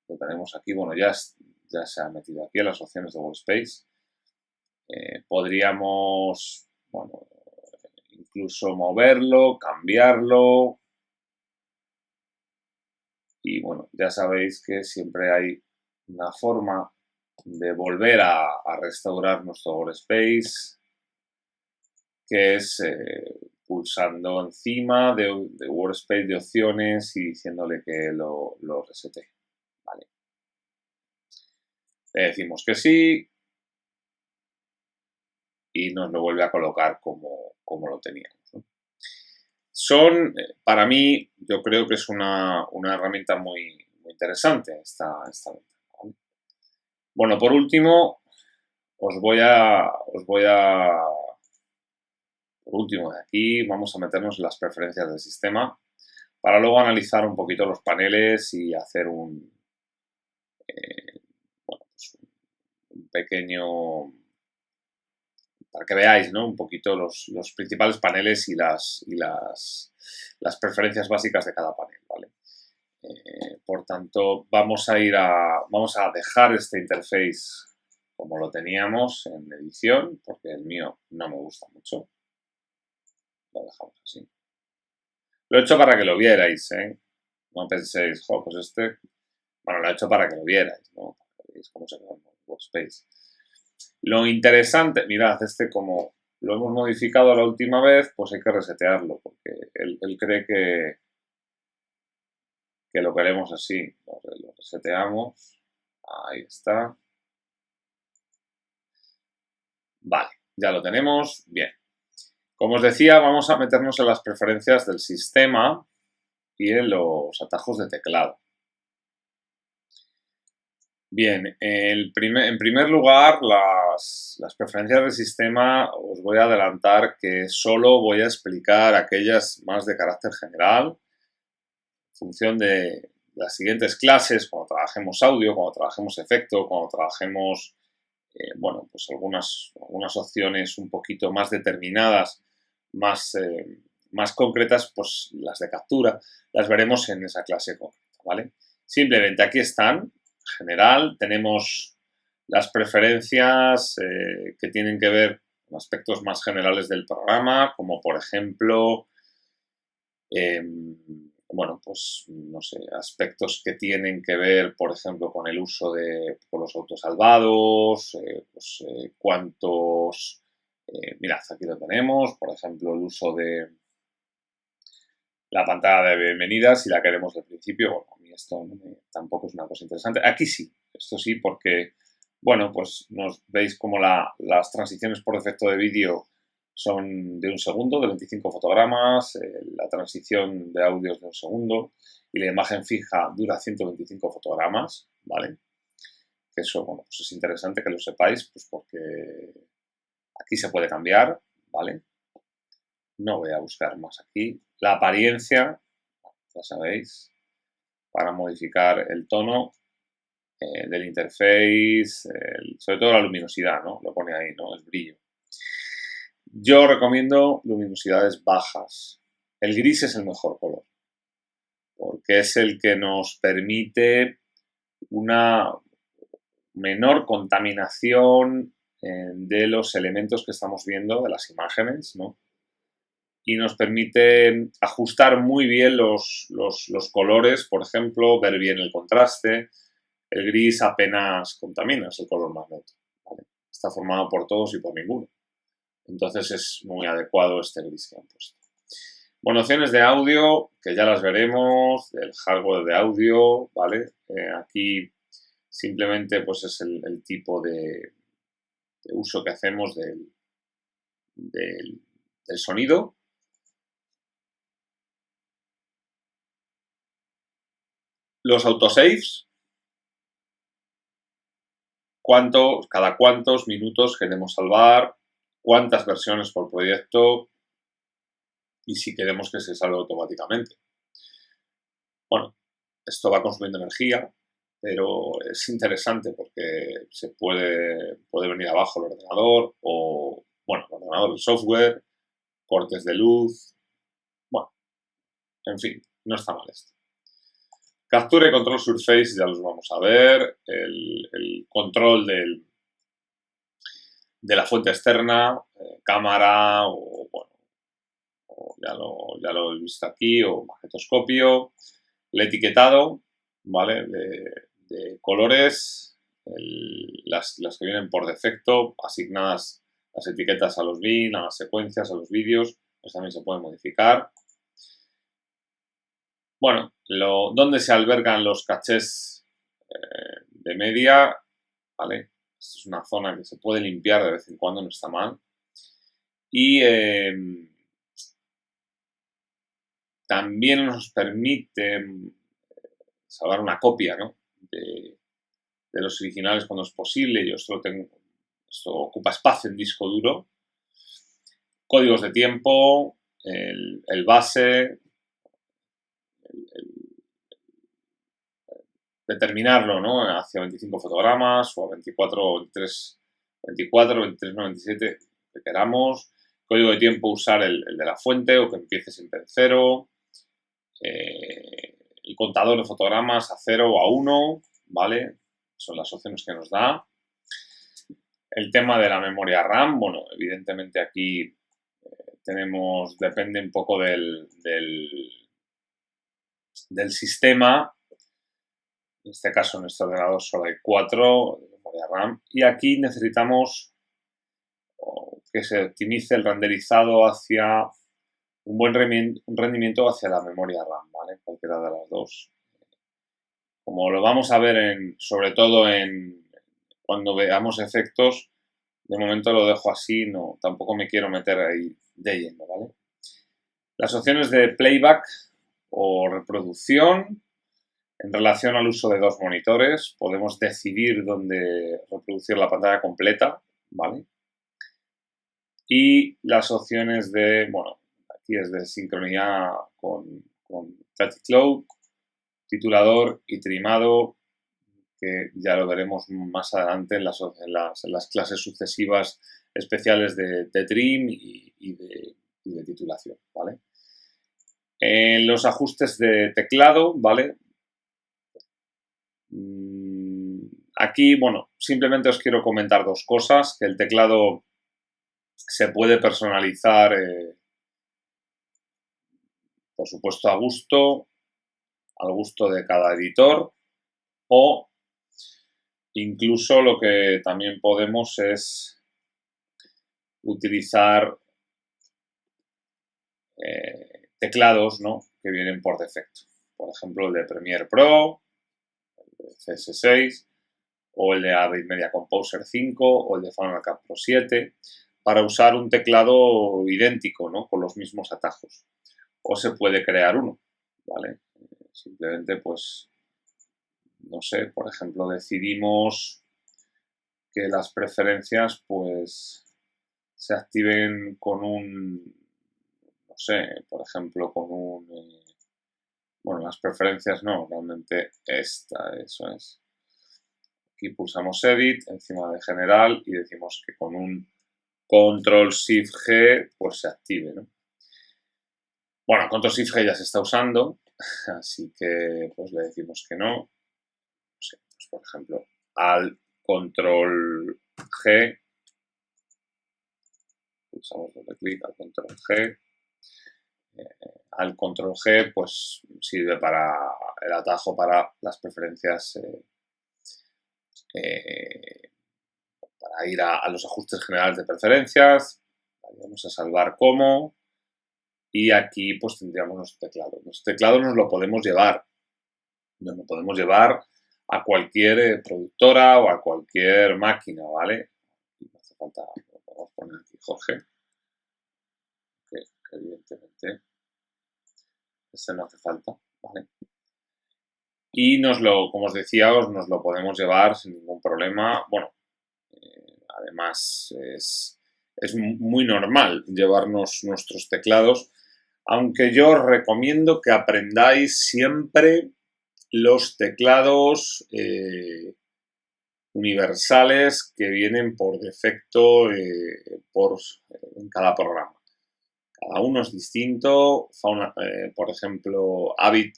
lo tenemos aquí, bueno, ya se ha metido aquí en las opciones de Workspace. Podríamos, bueno, incluso moverlo, cambiarlo. Y bueno, ya sabéis que siempre hay una forma de volver a restaurar nuestro Workspace, que es pulsando encima de Workspace de opciones y diciéndole que lo resete. Vale. Le decimos que sí y nos lo vuelve a colocar como lo teníamos, ¿no? Son, para mí, yo creo que es una herramienta muy interesante esta ventana, ¿vale? Bueno, por último, por último, de aquí vamos a meternos en las preferencias del sistema para luego analizar un poquito los paneles y hacer un pequeño, para que veáis, ¿no?, un poquito los principales paneles y las preferencias básicas de cada panel, ¿vale? Por tanto, vamos a dejar este interface como lo teníamos en edición, porque el mío no me gusta mucho. Lo dejamos así. Lo he hecho para que lo vierais, ¿eh? No penséis, jo, pues este... Bueno, lo he hecho para que lo vierais, ¿no? Para que veáis cómo se ve en Workspace. Lo interesante, mirad, como lo hemos modificado la última vez, pues hay que resetearlo, porque él cree que lo queremos así. Lo reseteamos. Ahí está. Vale, ya lo tenemos. Bien. Como os decía, vamos a meternos en las preferencias del sistema y en los atajos de teclado. Bien, en primer lugar, las preferencias del sistema os voy a adelantar que solo voy a explicar aquellas más de carácter general. función de las siguientes clases, cuando trabajemos audio, cuando trabajemos efecto, cuando trabajemos, bueno, pues algunas opciones un poquito más determinadas, más concretas, pues las de captura, las veremos en esa clase concreta, ¿vale? Simplemente aquí están, en general, tenemos las preferencias que tienen que ver con aspectos más generales del programa, como por ejemplo, bueno, pues no sé, aspectos que tienen que ver, por ejemplo, con el uso de con los autosalvados, pues cuántos, mirad, aquí lo tenemos, por ejemplo, el uso de la pantalla de bienvenida, si la queremos del principio. Bueno, a mí esto tampoco es una cosa interesante. Aquí sí, esto sí, porque, bueno, pues nos veis como las transiciones por defecto de vídeo son de 1 segundo, de 25 fotogramas, la transición de audio es de 1 segundo y la imagen fija dura 125 fotogramas, ¿vale? Que eso, bueno, pues es interesante que lo sepáis, pues porque aquí se puede cambiar, ¿vale? No voy a buscar más aquí. La apariencia, ya sabéis, para modificar el tono del interface, sobre todo la luminosidad, ¿no? Lo pone ahí, ¿no? El brillo. Yo recomiendo luminosidades bajas. El gris es el mejor color, porque es el que nos permite una menor contaminación de los elementos que estamos viendo, de las imágenes, ¿no? Y nos permite ajustar muy bien los colores, por ejemplo, ver bien el contraste. El gris apenas contamina, es el color más neutro, ¿vale? Está formado por todos y por ninguno. Entonces es muy adecuado este gris que han puesto. Bueno, opciones de audio, que ya las veremos, del hardware de audio, ¿vale? Aquí simplemente pues es el tipo de uso que hacemos del sonido. Los autosaves, cada cuántos minutos queremos salvar, cuántas versiones por proyecto y si queremos que se salve automáticamente. Bueno, esto va consumiendo energía, pero es interesante porque se puede venir abajo el ordenador o, bueno, el ordenador, el software, cortes de luz, bueno, en fin, no está mal esto. Captura y control surface ya los vamos a ver, el control de la fuente externa, cámara o, bueno, ya lo he visto aquí, o magnetoscopio, el etiquetado, ¿vale? De colores, las que vienen por defecto, asignadas las etiquetas a los bin, a las secuencias, a los vídeos, pues también se pueden modificar. Bueno, ¿dónde se albergan los cachés de media? ¿Vale? Esta es una zona que se puede limpiar de vez en cuando, no está mal. Y también nos permite salvar una copia, ¿no? de los originales cuando es posible. Yo esto ocupa espacio en disco duro. Códigos de tiempo, el base, determinarlo, ¿no? Hacia 25 fotogramas o a 24, 23, 24, 23, 97, que queramos. Código de tiempo, usar el de la fuente o que empiece siempre en 0. El contador de fotogramas a 0 o a 1, ¿vale? Son las opciones que nos da. El tema de la memoria RAM, bueno, evidentemente aquí depende un poco del sistema. En este caso, en este ordenador solo hay 4 de memoria RAM. Y aquí necesitamos que se optimice el renderizado hacia un buen rendimiento hacia la memoria RAM, ¿vale? Cualquiera de las dos. Como lo vamos a ver sobre todo cuando veamos efectos, de momento lo dejo así, no, tampoco me quiero meter ahí de lleno, ¿vale? Las opciones de playback o reproducción. En relación al uso de 2 monitores, podemos decidir dónde reproducir la pantalla completa, ¿vale? Y las opciones de, bueno, aquí es de sincronía con Cloud, titulador y trimado, que ya lo veremos más adelante en las clases sucesivas especiales de trim y de titulación, ¿vale? En los ajustes de teclado, ¿vale? Aquí, bueno, simplemente os quiero comentar dos cosas, que el teclado se puede personalizar, por supuesto, al gusto de cada editor, o incluso lo que también podemos es utilizar teclados, ¿no?, que vienen por defecto. Por ejemplo, el de Premiere Pro, el de CS6, o el de Avid Media Composer 5, o el de Final Cut Pro 7, para usar un teclado idéntico, ¿no?, con los mismos atajos. O se puede crear uno, ¿vale? Simplemente, pues, no sé, por ejemplo, decidimos que las preferencias, pues, se activen con un, no sé, por ejemplo, con un, bueno, las preferencias no, realmente eso es. Aquí pulsamos Edit, encima de General, y decimos que con un Control-Shift-G, pues se active, ¿no? Bueno, Control-Shift-G ya se está usando, así que pues le decimos que no. No sé, pues, por ejemplo, al Control-G, pulsamos doble clic al Control-G. Al Control-G, pues sirve para el atajo para las preferencias, para ir a los ajustes generales de preferencias. Vamos a salvar como. Y aquí pues tendríamos nuestro teclado. Nuestro teclado nos lo podemos llevar. Nos lo podemos llevar a cualquier productora o a cualquier máquina, ¿vale? No hace falta, lo podemos poner aquí Jorge, que evidentemente este no hace falta, ¿vale? Y como os decía, nos lo podemos llevar sin ningún problema. Bueno, además es muy normal llevarnos nuestros teclados, aunque yo os recomiendo que aprendáis siempre los teclados universales que vienen por defecto en cada programa. Cada uno es distinto. Por ejemplo, Avid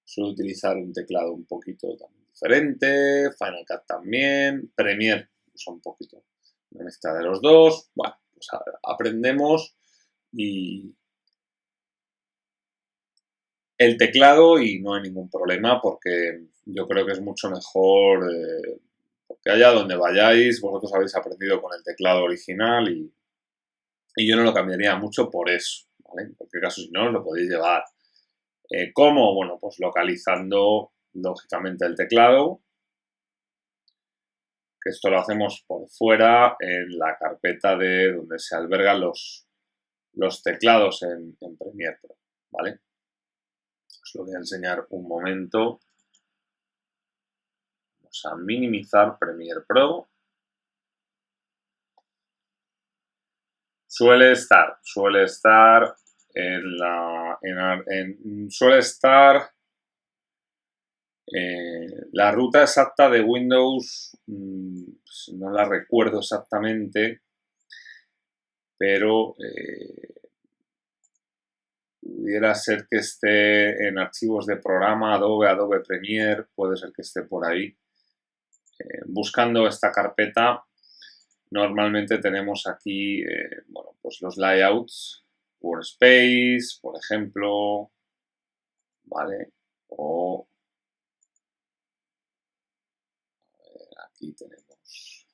suele utilizar un teclado un poquito también diferente, Final Cut también, Premiere usa un poquito una mezcla de los dos. Bueno, pues aprendemos el teclado y no hay ningún problema porque yo creo que es mucho mejor, porque allá donde vayáis vosotros habéis aprendido con el teclado original y yo no lo cambiaría mucho por eso, ¿vale? En cualquier caso, si no, os lo podéis llevar. ¿Cómo? Bueno, pues localizando lógicamente el teclado, que esto lo hacemos por fuera en la carpeta de donde se albergan los teclados en Premiere Pro, ¿vale? Os lo voy a enseñar un momento. Vamos a minimizar Premiere Pro. Suele estar la ruta exacta de Windows, pues no la recuerdo exactamente, pero pudiera ser que esté en archivos de programa, Adobe Premiere, puede ser que esté por ahí. Buscando esta carpeta, normalmente tenemos aquí, bueno, pues los layouts, Workspace, por ejemplo, ¿vale? O aquí tenemos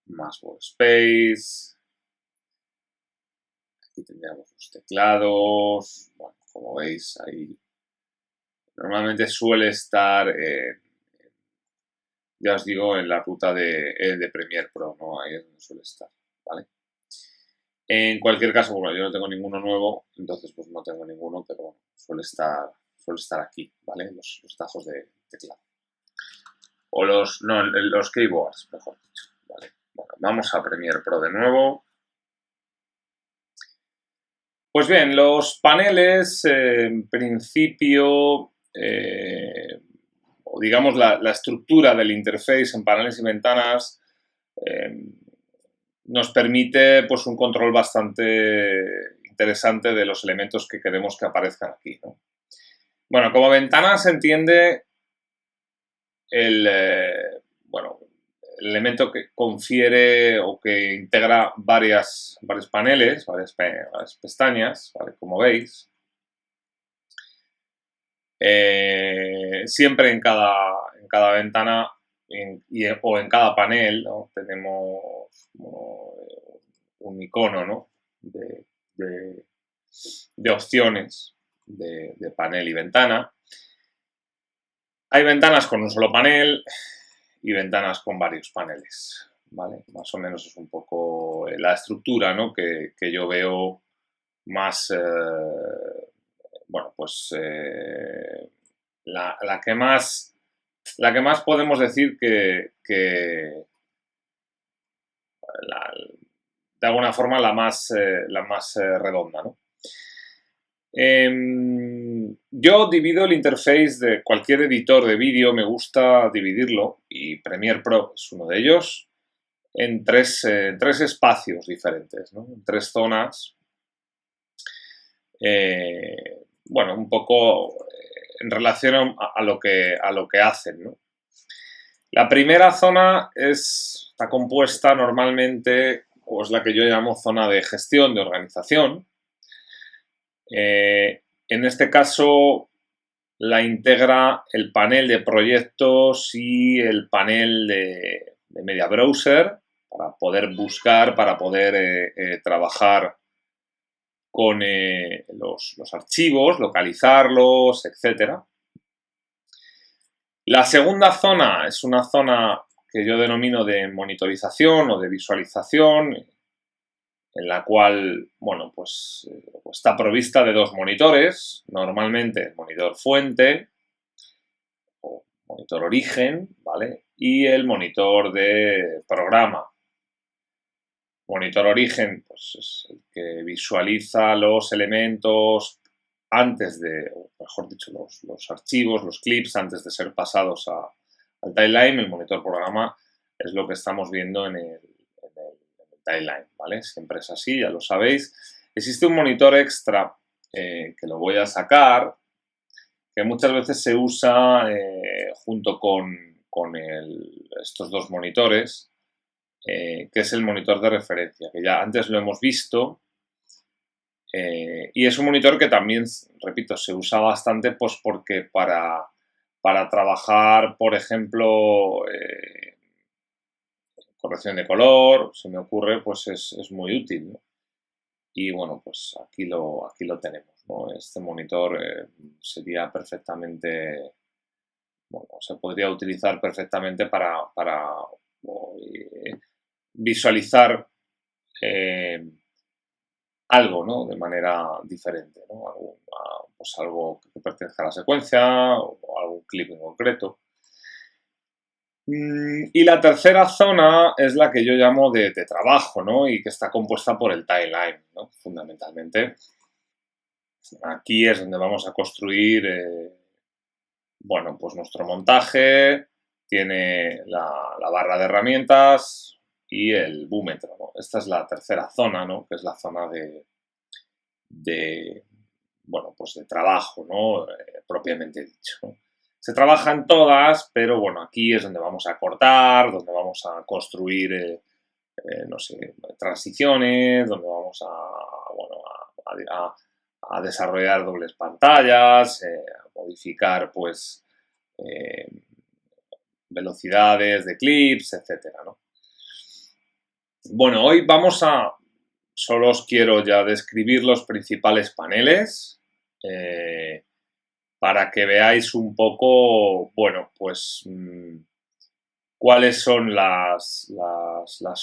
más Workspace. Aquí tendríamos los teclados. Bueno, como veis ahí, normalmente suele estar, ya os digo, en la ruta de Premiere Pro, ¿no? Ahí es donde suele estar, ¿vale? En cualquier caso, bueno, yo no tengo ninguno nuevo, entonces pues no tengo ninguno, pero bueno, suele estar aquí, ¿vale? Los tajos de teclado. O los keyboards, mejor dicho, ¿vale? Bueno, vamos a Premiere Pro de nuevo. Pues bien, los paneles, en principio, o digamos la estructura del interface en paneles y ventanas eh, nos permite pues un control bastante interesante de los elementos que queremos que aparezcan aquí, ¿no? Bueno, como ventana se entiende bueno, el elemento que confiere o que integra varios paneles, varias pestañas, ¿vale? Como veis. Siempre en cada ventana o en cada panel, ¿no? Tenemos un icono, ¿no? de, de opciones de panel y ventana. Hay ventanas con un solo panel y ventanas con varios paneles, ¿vale? Más o menos es un poco la estructura, ¿no? que yo veo más, bueno, pues la que más podemos decir de alguna forma la más redonda, ¿no? Yo divido el interface de cualquier editor de vídeo, me gusta dividirlo, y Premiere Pro es uno de ellos, en tres espacios diferentes, ¿no? En tres zonas. Bueno, un poco en relación a lo que hacen, ¿no? La primera zona está compuesta normalmente, o es la que yo llamo zona de gestión, de organización. En este caso la integra el panel de proyectos y el panel de Media Browser para poder buscar, para poder trabajar con los archivos, localizarlos, etc. La segunda zona es una zona que yo denomino de monitorización o de visualización, en la cual, bueno, pues está provista de dos monitores, normalmente el monitor fuente o monitor origen, ¿vale? Y el monitor de programa. Monitor origen, pues es el que visualiza los elementos antes de, o mejor dicho, los archivos, los clips, antes de ser pasados al timeline. El monitor programa es lo que estamos viendo en el timeline, ¿vale? Siempre es así, ya lo sabéis. Existe un monitor extra que lo voy a sacar, que muchas veces se usa junto con estos dos monitores, que es el monitor de referencia, que ya antes lo hemos visto, y es un monitor que también, repito, se usa bastante pues porque para trabajar, por ejemplo, corrección de color, se me ocurre, pues es muy útil, ¿no? Y bueno, pues aquí lo tenemos, ¿no? Este monitor sería perfectamente, bueno, se podría utilizar perfectamente para visualizar eh, algo, ¿no? De manera diferente, ¿no? Pues algo que pertenezca a la secuencia o algún clip en concreto. Y la tercera zona es la que yo llamo de trabajo, ¿no? Y que está compuesta por el timeline, ¿no? Fundamentalmente. Aquí es donde vamos a construir, bueno, pues nuestro montaje, tiene la barra de herramientas y el búmetro, ¿no? Esta es la tercera zona, ¿no? Que es la zona de bueno, pues de trabajo, ¿no? Propiamente dicho, ¿no? Se trabajan todas, pero bueno, aquí es donde vamos a cortar, donde vamos a construir, no sé, transiciones, donde vamos bueno, a desarrollar dobles pantallas, a modificar, pues, eh, velocidades de clips, etcétera, ¿no? Bueno, hoy solo os quiero ya describir los principales paneles, para que veáis un poco, bueno, pues cuáles son las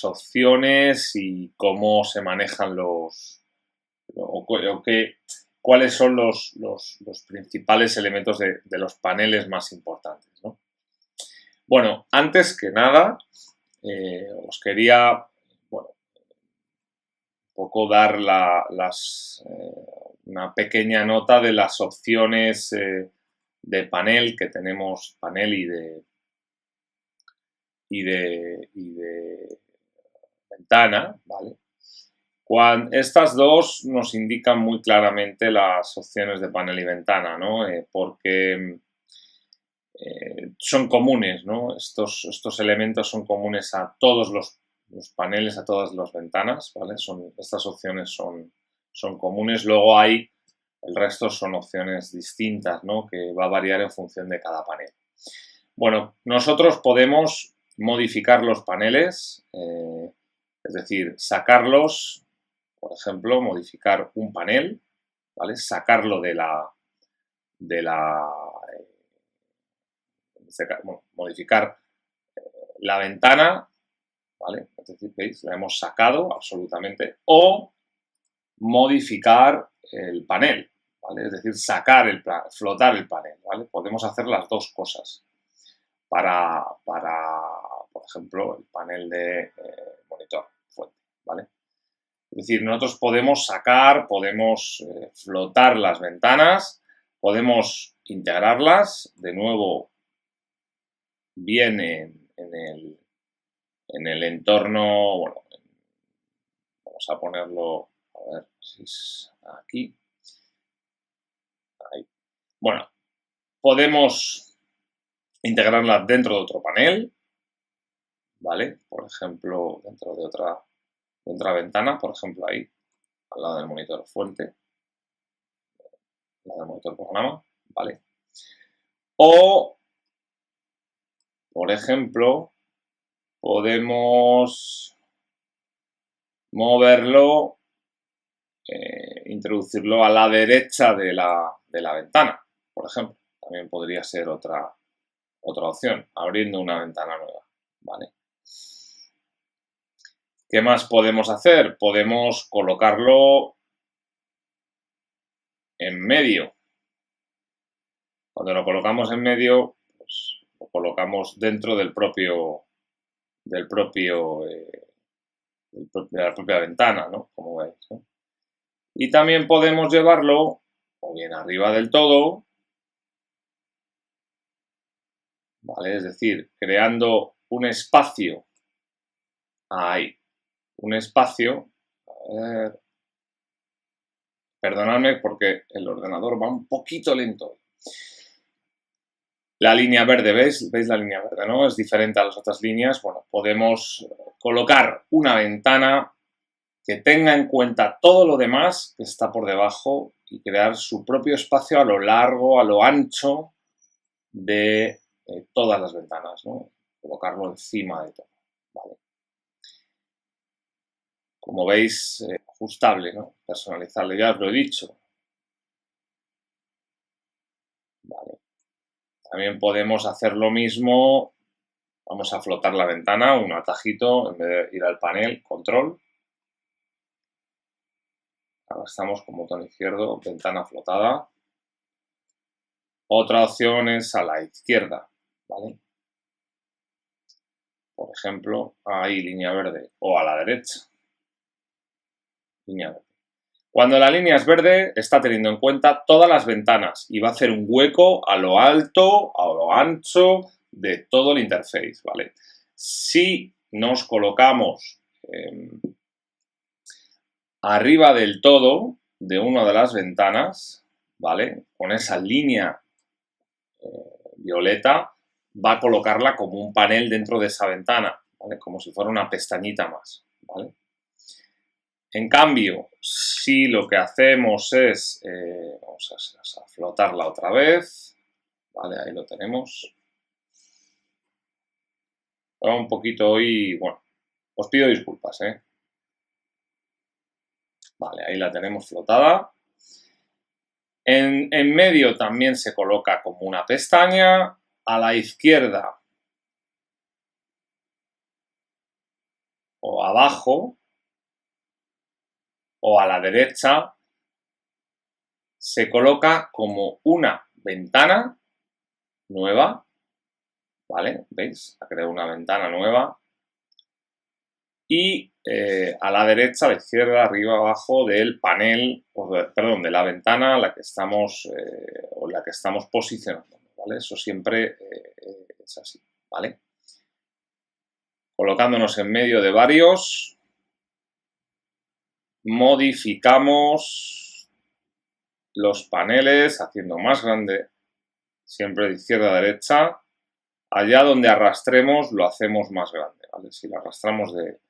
opciones y cómo se manejan cuáles son los principales elementos de los paneles más importantes, ¿no? Bueno, antes que nada, os quería, bueno, un poco dar una pequeña nota de las opciones de panel que tenemos, panel y de ventana, ¿vale? Estas dos nos indican muy claramente las opciones de panel y ventana, ¿no? Porque son comunes, ¿no? Estos elementos son comunes a todos los paneles, a todas las ventanas, ¿vale? Estas opciones son comunes. Luego el resto son opciones distintas, ¿no? Que va a variar en función de cada panel. Bueno, nosotros podemos modificar los paneles, es decir, sacarlos, por ejemplo, modificar un panel, ¿vale? Sacarlo modificar la ventana, ¿vale? Es decir, ¿veis? La hemos sacado absolutamente. O modificar el panel, ¿vale? Es decir, flotar el panel, ¿vale? Podemos hacer las dos cosas para por ejemplo, el panel de monitor fuente, ¿vale? Es decir, nosotros podemos podemos flotar las ventanas, podemos integrarlas, de nuevo, bien en el entorno, bueno, vamos a ponerlo, a ver si es aquí. Ahí. Bueno, podemos integrarlas dentro de otro panel, ¿vale? Por ejemplo, dentro de otra ventana, por ejemplo, ahí, al lado del monitor fuente, al lado del monitor programa, ¿vale? O, por ejemplo, podemos moverlo, introducirlo a la derecha de la ventana, por ejemplo. También podría ser otra opción, abriendo una ventana nueva, ¿vale? ¿Qué más podemos hacer? Podemos colocarlo en medio. Cuando lo colocamos en medio, pues lo colocamos dentro de la propia ventana, ¿no? Como veis, ¿no? Y también podemos llevarlo o bien arriba del todo, ¿vale? Es decir, creando un espacio, ahí, un espacio, a ver, perdonadme porque el ordenador va un poquito lento. La línea verde, ¿veis? ¿Veis la línea verde, no? Es diferente a las otras líneas. Bueno, podemos colocar una ventana que tenga en cuenta todo lo demás que está por debajo y crear su propio espacio a lo largo, a lo ancho de todas las ventanas, ¿no? Colocarlo encima de todo, ¿vale? Como veis, ajustable, ¿no? Personalizable, ya os lo he dicho. Vale. También podemos hacer lo mismo. Vamos a flotar la ventana, un atajito, en vez de ir al panel, control. Ahora estamos con botón izquierdo, ventana flotada. Otra opción es a la izquierda, ¿vale? Por ejemplo, ahí línea verde, o a la derecha, línea verde. Cuando la línea es verde, está teniendo en cuenta todas las ventanas y va a hacer un hueco a lo alto, a lo ancho de todo el interface, ¿vale? Si nos colocamos arriba del todo de una de las ventanas, ¿vale? Con esa línea violeta, va a colocarla como un panel dentro de esa ventana, ¿vale? Como si fuera una pestañita más, ¿vale? En cambio, si lo que hacemos es, vamos a flotarla otra vez, ¿vale? Ahí lo tenemos. Ahora un poquito hoy, bueno, os pido disculpas, ¿eh? Vale, ahí la tenemos flotada. En medio también se coloca como una pestaña. A la izquierda o abajo o a la derecha se coloca como una ventana nueva, ¿vale? ¿Veis? Ha creado una ventana nueva y a la derecha, a la izquierda, arriba, abajo del panel, perdón, de la ventana a la que estamos, o la que estamos posicionando, ¿vale? Eso siempre es así, ¿vale? Colocándonos en medio de varios, modificamos los paneles haciendo más grande, siempre de izquierda a derecha. Allá donde arrastremos lo hacemos más grande, ¿vale? Si lo arrastramos de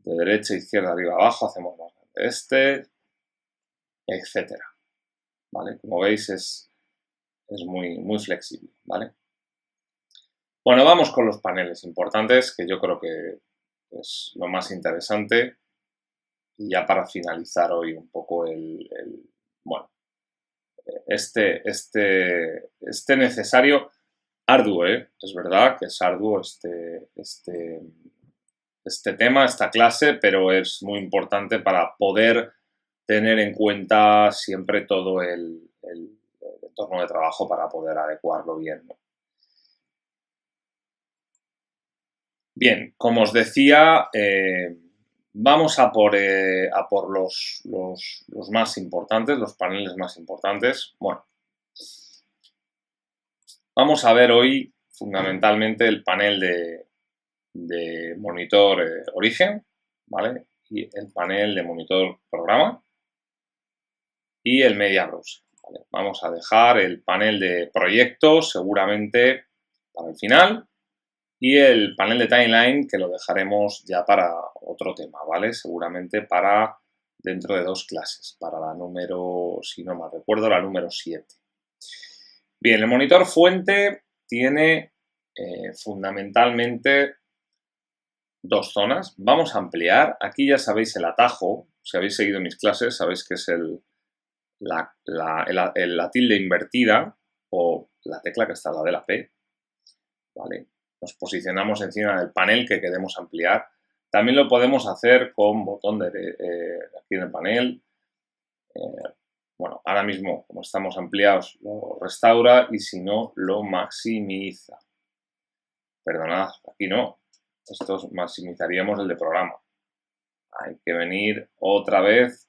derecha, izquierda, arriba, abajo, hacemos más grande etcétera, ¿vale? Como veis es muy flexible, ¿vale? Bueno, vamos con los paneles importantes, que yo creo que es lo más interesante. Y ya para finalizar hoy un poco bueno, este necesario, arduo, es verdad que es arduo este tema, esta clase, pero es muy importante para poder tener en cuenta siempre todo el entorno de trabajo para poder adecuarlo bien, ¿no? Bien, como os decía, vamos a por los más importantes, los paneles más importantes. Bueno, vamos a ver hoy fundamentalmente el panel de monitor origen, ¿vale? Y el panel de monitor programa y el media browser, ¿vale? Vamos a dejar el panel de proyectos seguramente para el final y el panel de timeline que lo dejaremos ya para otro tema, ¿vale? Seguramente para dentro de 2 clases, para la número, si no mal recuerdo, la número 7. Bien, el monitor fuente tiene fundamentalmente 2 zonas. Vamos a ampliar. Aquí ya sabéis el atajo. Si habéis seguido mis clases, sabéis que es la tilde invertida o la tecla que está al lado de la P, ¿vale? Nos posicionamos encima del panel que queremos ampliar. También lo podemos hacer con botón aquí en el panel. Bueno, ahora mismo, como estamos ampliados, lo restaura y si no, lo maximiza. Perdonad, aquí no. Esto maximizaríamos el de programa. Hay que venir otra vez.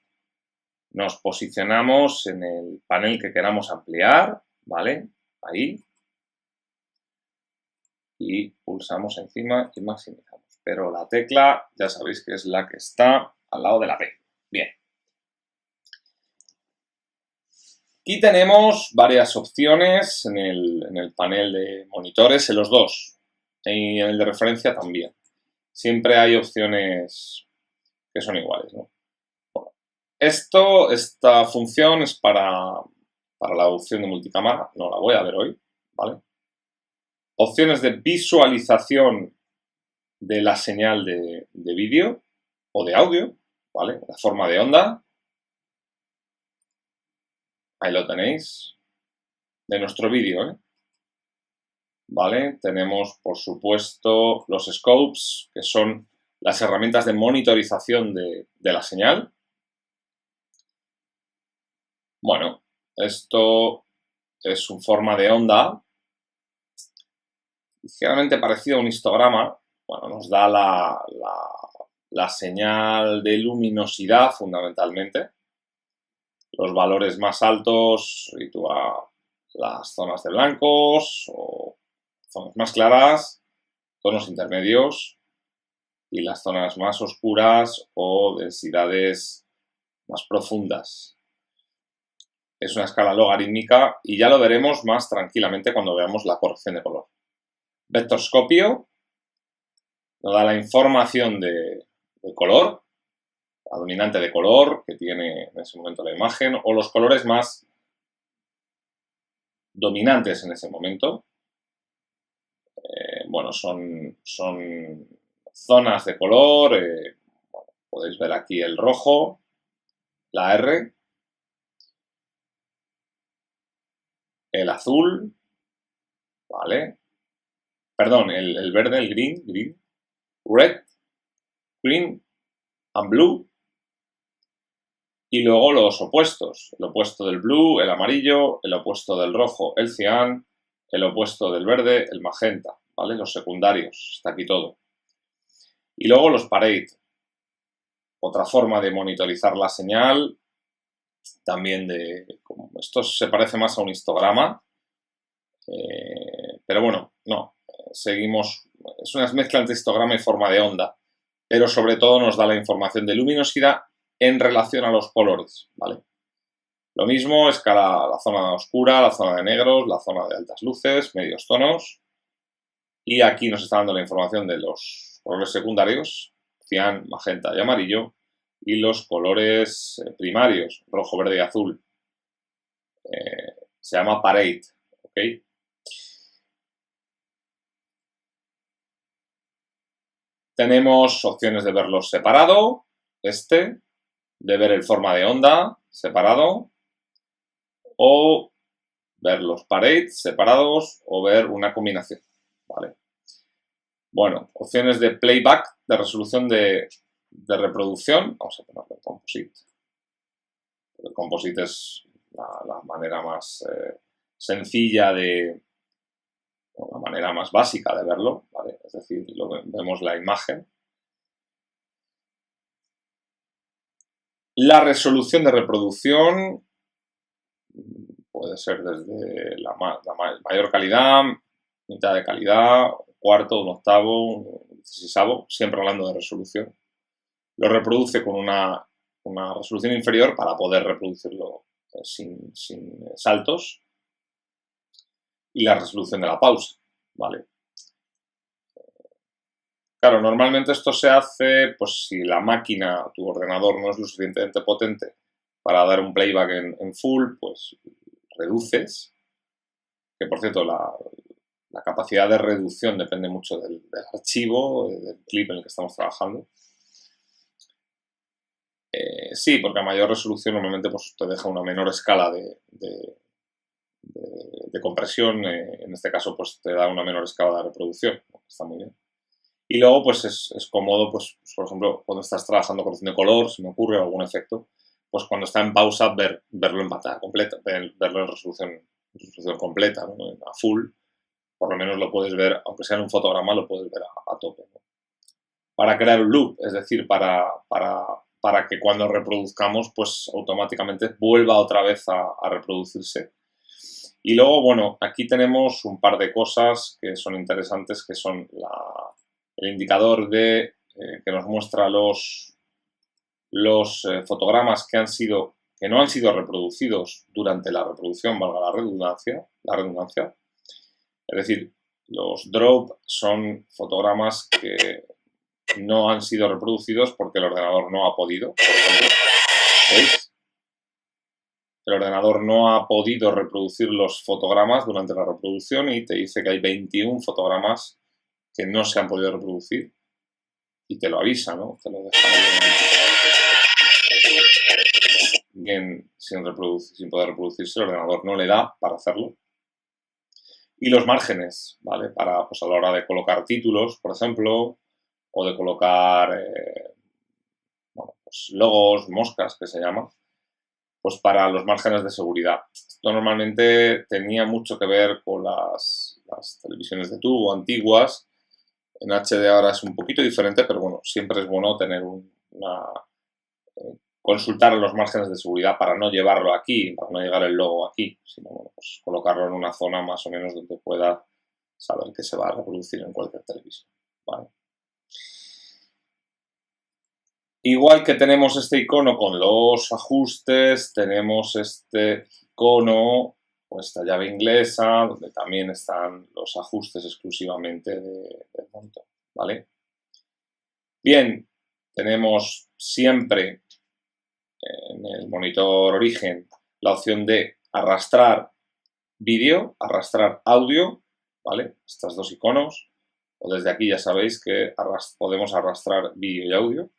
Nos posicionamos en el panel que queramos ampliar, ¿vale? Ahí. Y pulsamos encima y maximizamos. Pero la tecla, ya sabéis que es la que está al lado de la P. Bien. Aquí tenemos varias opciones en el panel de monitores, en los dos, y en el de referencia también. Siempre hay opciones que son iguales, ¿no? Bueno, esta función es para la opción de multicámara, no la voy a ver hoy, ¿vale? Opciones de visualización de la señal de vídeo o de audio, ¿vale? La forma de onda. Ahí lo tenéis. De nuestro vídeo, ¿eh? ¿Vale? Tenemos, por supuesto, los scopes, que son las herramientas de monitorización de la señal. Bueno, esto es su forma de onda, ligeramente parecido a un histograma. Bueno, nos da la señal de luminosidad, fundamentalmente. Los valores más altos sitúa las zonas de blancos o zonas más claras, tonos intermedios y las zonas más oscuras o densidades más profundas. Es una escala logarítmica y ya lo veremos más tranquilamente cuando veamos la corrección de color. Vectorscopio nos da la información de color, la dominante de color que tiene en ese momento la imagen o los colores más dominantes en ese momento. Bueno, son zonas de color. Bueno, podéis ver aquí el rojo, la R, el azul, ¿vale? Perdón, el verde, el green, red, green and blue. Y luego los opuestos, el opuesto del blue, el amarillo, el opuesto del rojo, el cian, el opuesto del verde, el magenta, ¿vale? Los secundarios, está aquí todo. Y luego los parade. otra forma de monitorizar la señal, también esto se parece más a un histograma, pero bueno, no, seguimos, es una mezcla entre histograma y forma de onda, pero sobre todo nos da la información de luminosidad en relación a los colores, ¿vale? Lo mismo, escala la zona oscura, la zona de negros, la zona de altas luces, medios tonos, y aquí nos está dando la información de los colores secundarios, cian, magenta y amarillo, y los colores primarios, rojo, verde y azul. Se llama Parade, ¿ok? Tenemos opciones de verlos separado, de ver el forma de onda separado, o ver los parades separados, o ver una combinación, ¿vale? Bueno, opciones de playback, de resolución de reproducción. Vamos a ponerlo en composite. El composite es la manera más sencilla la manera más básica de verlo, ¿vale? Es decir, vemos la imagen. La resolución de reproducción puede ser desde la mayor calidad, mitad de calidad, cuarto, un octavo, un 16avo, siempre hablando de resolución. Lo reproduce con una resolución inferior para poder reproducirlo sin saltos. Y la resolución de la pausa, ¿vale? Claro, normalmente esto se hace, pues si la máquina, tu ordenador no es lo suficientemente potente para dar un playback en full, pues reduces, que por cierto la capacidad de reducción depende mucho del archivo, del clip en el que estamos trabajando. Sí, porque a mayor resolución normalmente pues, te deja una menor escala de compresión, en este caso pues te da una menor escala de reproducción, está muy bien. Y luego pues es cómodo, pues por ejemplo, cuando estás trabajando corrección de color, si me ocurre algún efecto, pues cuando está en pausa verlo en pantalla completa, verlo en resolución completa, ¿no? A full, por lo menos lo puedes ver, aunque sea en un fotograma, lo puedes ver a tope, ¿no? Para crear un loop, es decir, para que cuando reproduzcamos, pues automáticamente vuelva otra vez a reproducirse. Y luego, bueno, aquí tenemos un par de cosas que son interesantes, que son el indicador que nos muestra los fotogramas que no han sido reproducidos durante la reproducción, valga la redundancia. Es decir, los drop son fotogramas que no han sido reproducidos porque el ordenador no ha podido, por ejemplo. ¿Veis? El ordenador no ha podido reproducir los fotogramas durante la reproducción y te dice que hay 21 fotogramas que no se han podido reproducir y te lo avisa, ¿no? Te lo deja bien sin poder reproducirse, el ordenador no le da para hacerlo. Y los márgenes, ¿vale? Para, pues a la hora de colocar títulos, por ejemplo, o de colocar pues logos, moscas, que se llama, pues para los márgenes de seguridad. Esto normalmente tenía mucho que ver con las televisiones de tubo antiguas. En HD ahora es un poquito diferente, pero bueno, siempre es bueno tener consultar los márgenes de seguridad para no llevarlo aquí, para no llegar el logo aquí, sino bueno, pues colocarlo en una zona más o menos donde pueda saber que se va a reproducir en cualquier televisión, ¿vale? Igual que tenemos este icono con los ajustes, tenemos este icono o esta llave inglesa, donde también están los ajustes exclusivamente del monitor, ¿vale? Bien, tenemos siempre en el monitor origen la opción de arrastrar vídeo, arrastrar audio, ¿vale? Estos dos iconos, o desde aquí ya sabéis que podemos arrastrar vídeo y audio.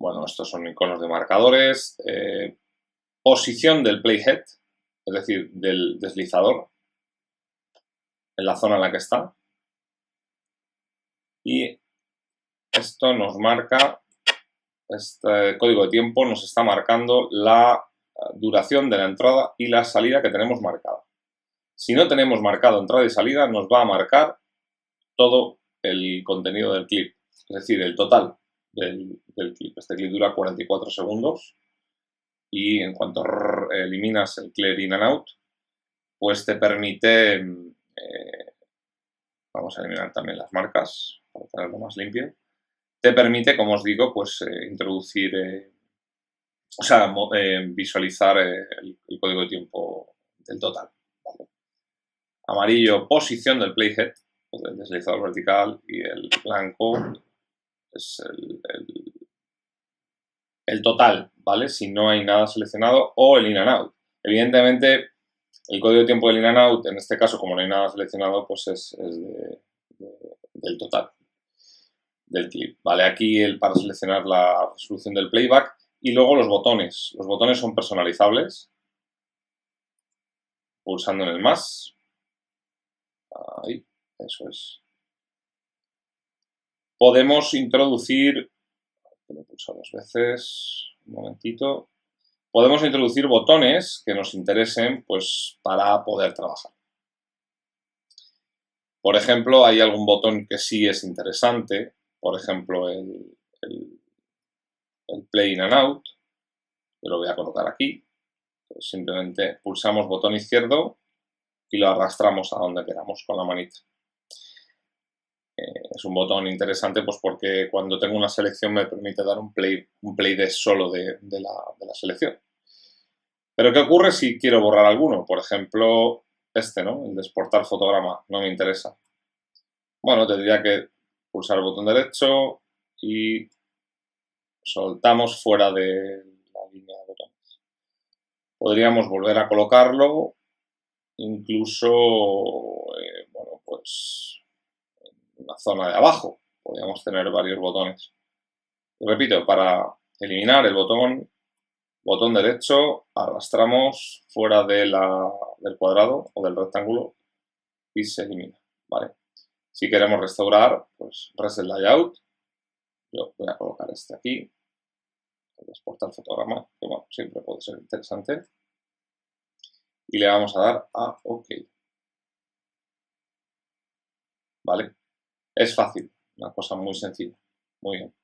Bueno, estos son iconos de marcadores, posición del playhead, es decir, del deslizador, en la zona en la que está. Y esto nos marca, este código de tiempo nos está marcando la duración de la entrada y la salida que tenemos marcada. Si no tenemos marcado entrada y salida, nos va a marcar todo el contenido del clip, es decir, el total, del clip. Este clip dura 44 segundos y en cuanto eliminas el clear in and out, pues te permite, vamos a eliminar también las marcas para tenerlo más limpio, te permite, como os digo, pues introducir, o sea, visualizar el código de tiempo del total. ¿Vale? Amarillo, posición del playhead, el deslizador vertical, y el blanco es el total, ¿vale? Si no hay nada seleccionado, o el in and out. Evidentemente, el código de tiempo del in and out, en este caso, como no hay nada seleccionado, pues es del total del clip, ¿vale? Aquí para seleccionar la resolución del playback y luego los botones. Los botones son personalizables, pulsando en el más. Ahí, eso es. Podemos introducir, lo he pulsado 2 veces, un momentito. Podemos introducir botones que nos interesen, pues, para poder trabajar. Por ejemplo, hay algún botón que sí es interesante, por ejemplo, el play in and out, que lo voy a colocar aquí. Pues simplemente pulsamos botón izquierdo y lo arrastramos a donde queramos con la manita. Es un botón interesante pues porque cuando tengo una selección me permite dar un play de solo de la selección. Pero ¿qué ocurre si quiero borrar alguno? Por ejemplo, este, ¿no? El de exportar fotograma, no me interesa. Bueno, tendría que pulsar el botón derecho y soltamos fuera de la línea de botones. Podríamos volver a colocarlo, incluso, bueno, pues en la zona de abajo. Podríamos tener varios botones. Repito, para eliminar el botón derecho, arrastramos fuera del cuadrado o del rectángulo y se elimina, ¿vale? Si queremos restaurar, pues Reset Layout. Yo voy a colocar este aquí. Exportar fotograma, que bueno, siempre puede ser interesante. Y le vamos a dar a OK. ¿Vale? Es fácil, una cosa muy sencilla. Muy bien.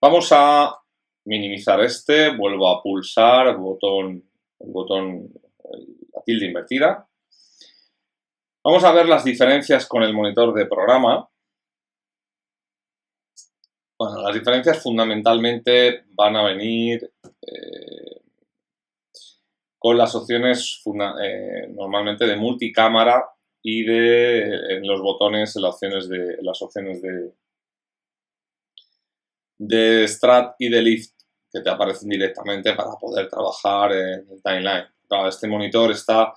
Vamos a minimizar este, vuelvo a pulsar el botón, la tilde invertida. Vamos a ver las diferencias con el monitor de programa. Bueno, las diferencias fundamentalmente van a venir con las opciones normalmente de multicámara y en los botones, en las opciones de Strat y de Lift que te aparecen directamente para poder trabajar en el timeline. Claro, este monitor está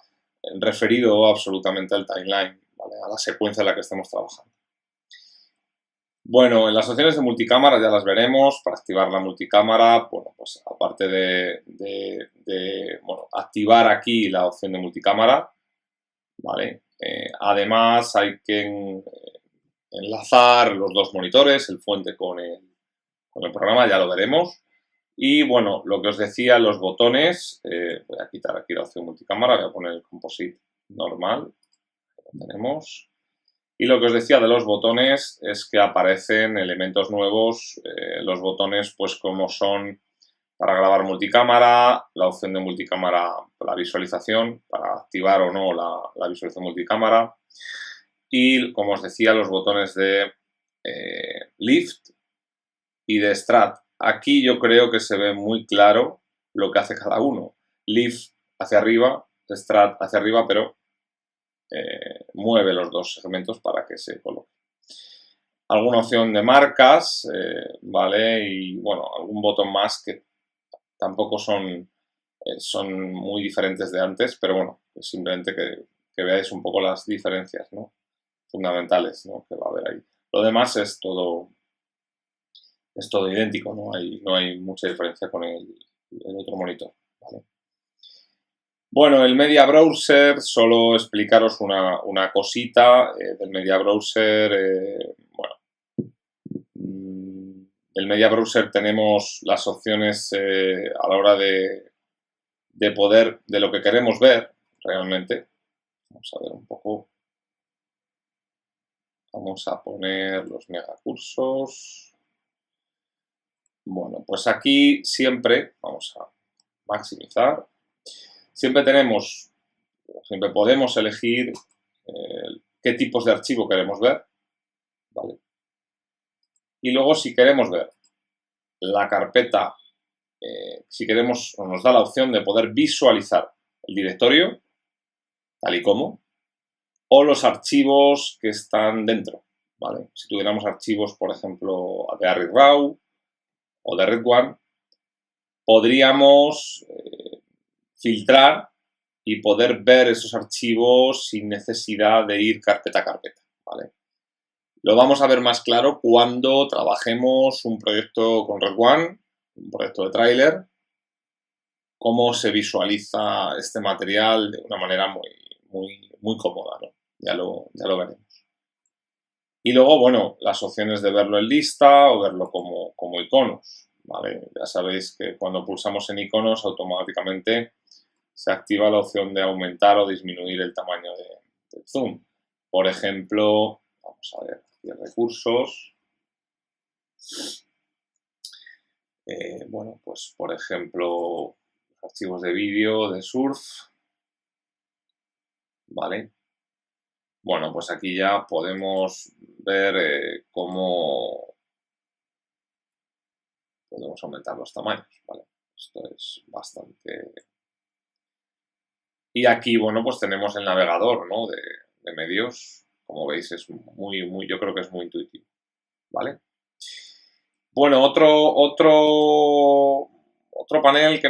referido absolutamente al timeline, ¿vale? A la secuencia en la que estemos trabajando. Bueno, en las opciones de multicámara ya las veremos. Para activar la multicámara, bueno, pues aparte bueno, activar aquí la opción de multicámara, ¿vale? Además hay que enlazar los dos monitores, el fuente con el programa, ya lo veremos. Y bueno, lo que os decía, los botones, voy a quitar aquí la opción multicámara, voy a poner el composite normal, lo tenemos. Y lo que os decía de los botones es que aparecen elementos nuevos, los botones pues como son para grabar multicámara, la opción de multicámara, la visualización, para activar o no la visualización multicámara. Y como os decía, los botones de Lift y de Strat. Aquí yo creo que se ve muy claro lo que hace cada uno. Lift hacia arriba, Strat hacia arriba, pero mueve los dos segmentos para que se coloque. Alguna opción de marcas, ¿vale? Y bueno, algún botón más que tampoco son muy diferentes de antes, pero bueno, pues simplemente que veáis un poco las diferencias, ¿no? Fundamentales, ¿no? Que va a haber ahí. Lo demás es todo idéntico, no hay mucha diferencia con el otro monitor, ¿vale? Bueno, el Media Browser, solo explicaros una cosita del Media Browser. Bueno, el Media Browser tenemos las opciones a la hora de poder, de lo que queremos ver realmente. Vamos a ver un poco. Vamos a poner los megacursos. Bueno, pues aquí siempre, vamos a maximizar, siempre podemos elegir qué tipos de archivo queremos ver, ¿vale? Y luego si queremos ver la carpeta, si queremos, o nos da la opción de poder visualizar el directorio, tal y como, o los archivos que están dentro, ¿vale? Si tuviéramos archivos, por ejemplo, de ARRI-RAW o de Red One, podríamos filtrar y poder ver esos archivos sin necesidad de ir carpeta a carpeta, ¿vale? Lo vamos a ver más claro cuando trabajemos un proyecto con Red One, un proyecto de tráiler, cómo se visualiza este material de una manera muy cómoda, ¿no? Ya lo veremos. Y luego, bueno, las opciones de verlo en lista o verlo como iconos, ¿vale? Ya sabéis que cuando pulsamos en iconos automáticamente se activa la opción de aumentar o disminuir el tamaño del zoom. Por ejemplo, vamos a ver, aquí recursos. Bueno, pues por ejemplo, archivos de vídeo, de surf, ¿vale? Bueno, pues aquí ya podemos ver cómo podemos aumentar los tamaños, ¿vale? Esto es bastante... Y aquí, bueno, pues tenemos el navegador, ¿no? de medios. Como veis, es yo creo que es muy intuitivo, ¿vale? Bueno, otro panel que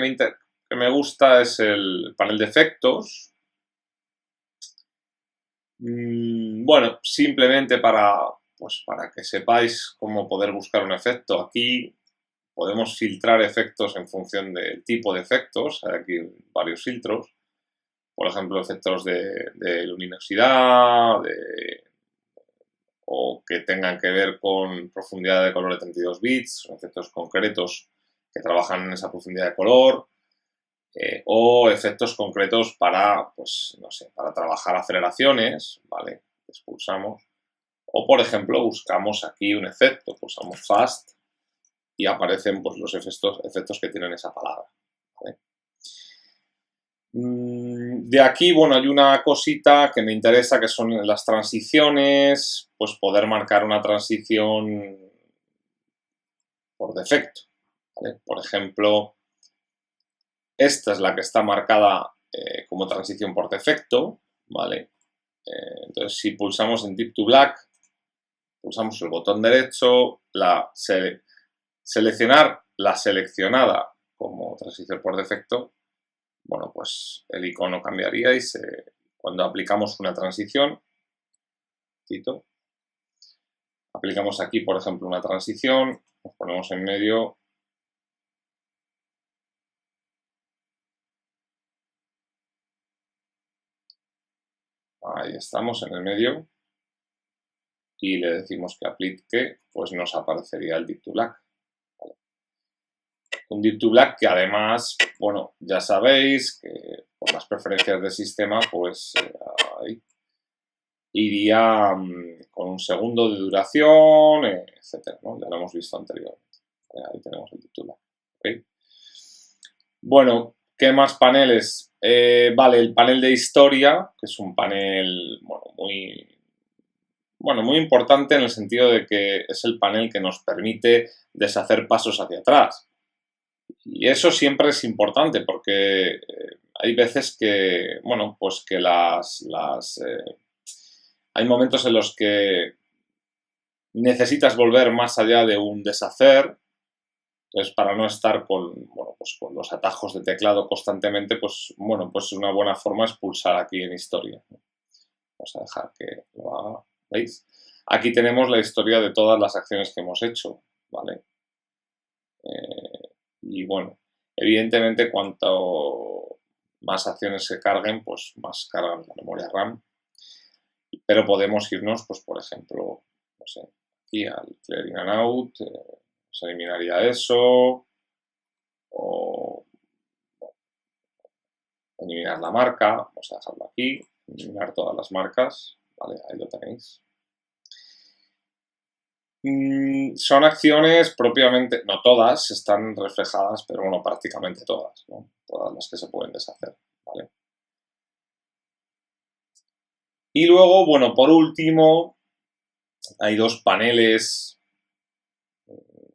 me gusta es el panel de efectos. Bueno, simplemente para que sepáis cómo poder buscar un efecto. Aquí podemos filtrar efectos en función del tipo de efectos. Hay aquí varios filtros. Por ejemplo, efectos de luminosidad, o que tengan que ver con profundidad de color de 32 bits, son efectos concretos que trabajan en esa profundidad de color, o efectos concretos para, pues, no sé, para trabajar aceleraciones, ¿vale? Pulsamos. O, por ejemplo, buscamos aquí un efecto, pulsamos Fast y aparecen pues, los efectos que tienen esa palabra, ¿vale? De aquí, bueno, hay una cosita que me interesa que son las transiciones, pues poder marcar una transición por defecto, ¿vale? Por ejemplo, esta es la que está marcada como transición por defecto, ¿vale? Entonces, si pulsamos en Deep to Black, pulsamos el botón derecho, seleccionar la seleccionada como transición por defecto, bueno, pues el icono cambiaría y cuando aplicamos una transición, aplicamos aquí, por ejemplo, una transición, nos ponemos en medio. Ahí estamos en el medio. Y le decimos que aplique, pues nos aparecería el Deep to Black. ¿Vale? Un Deep to Black que además, bueno, ya sabéis que por las preferencias del sistema, pues ahí iría con un segundo de duración, etcétera, ¿no? Ya lo hemos visto anteriormente. Ahí tenemos el Deep to Black. ¿Okay? Bueno, ¿qué más paneles? Vale, el panel de historia, que es un panel, muy importante en el sentido de que es el panel que nos permite deshacer pasos hacia atrás. Y eso siempre es importante porque hay veces que, bueno, pues que hay momentos en los que necesitas volver más allá de un deshacer. Entonces, para no estar con los atajos de teclado constantemente, pues una buena forma es pulsar aquí en historia. Vamos a dejar que lo haga. ¿Veis? Aquí tenemos la historia de todas las acciones que hemos hecho, ¿vale? Y bueno, evidentemente cuanto más acciones se carguen, pues más cargan la memoria RAM. Pero podemos irnos, pues por ejemplo, no sé, aquí al clear in and out, se eliminaría eso, o eliminar la marca, vamos a dejarlo aquí, eliminar todas las marcas, ¿vale? Ahí lo tenéis. Son acciones propiamente, no todas están reflejadas, pero bueno, prácticamente todas, ¿no? Todas las que se pueden deshacer, ¿vale? Y luego, bueno, por último, hay dos paneles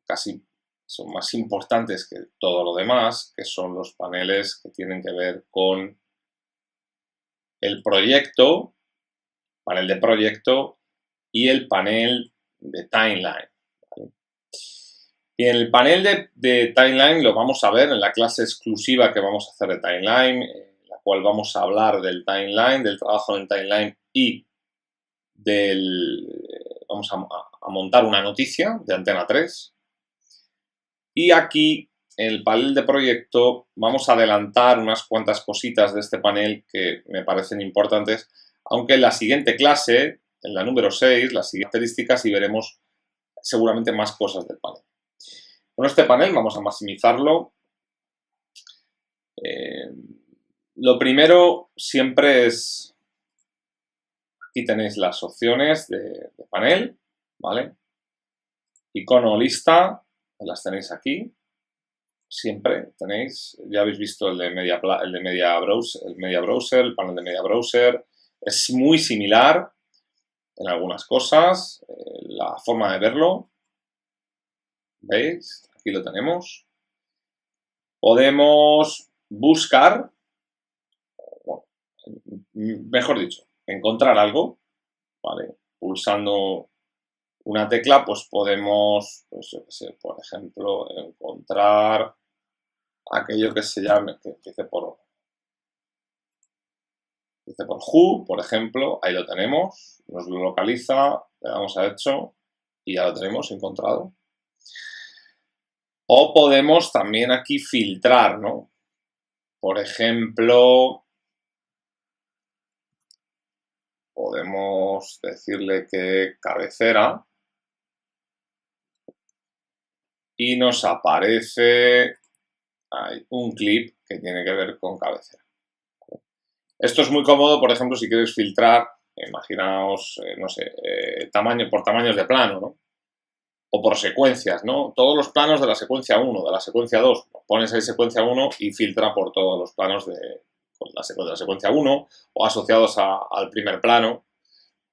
casi son más importantes que todo lo demás, que son los paneles que tienen que ver con el proyecto, panel de proyecto y el panel de timeline. ¿Vale? Y en el panel de timeline lo vamos a ver en la clase exclusiva que vamos a hacer de timeline, en la cual vamos a hablar del timeline, del trabajo en timeline y vamos a montar una noticia de Antena 3. Y aquí, en el panel de proyecto, vamos a adelantar unas cuantas cositas de este panel que me parecen importantes, aunque en la siguiente clase, en la número 6, las siguientes características y veremos seguramente más cosas del panel. Con este panel vamos a maximizarlo. Lo primero siempre es, aquí tenéis las opciones de panel, ¿vale? Icono o lista, las tenéis aquí. Siempre tenéis, ya habéis visto el de Media Browser, el panel de Media Browser. Es muy similar en algunas cosas, la forma de verlo. ¿Veis? Aquí lo tenemos. Podemos buscar, bueno, mejor dicho, encontrar algo, ¿vale? Pulsando una tecla, pues podemos, pues yo qué sé, por ejemplo, encontrar aquello que se llame, que empiece por who, por ejemplo, ahí lo tenemos, nos lo localiza, le damos a hecho y ya lo tenemos encontrado. O podemos también aquí filtrar, ¿no? Por ejemplo, podemos decirle que cabecera y nos aparece un clip que tiene que ver con cabecera. Esto es muy cómodo, por ejemplo, si quieres filtrar, imaginaos, no sé, por tamaños de plano, ¿no? O por secuencias, ¿no? Todos los planos de la secuencia 1, de la secuencia 2, pones ahí secuencia 1 y filtra por todos los planos de la secuencia 1 o asociados al primer plano.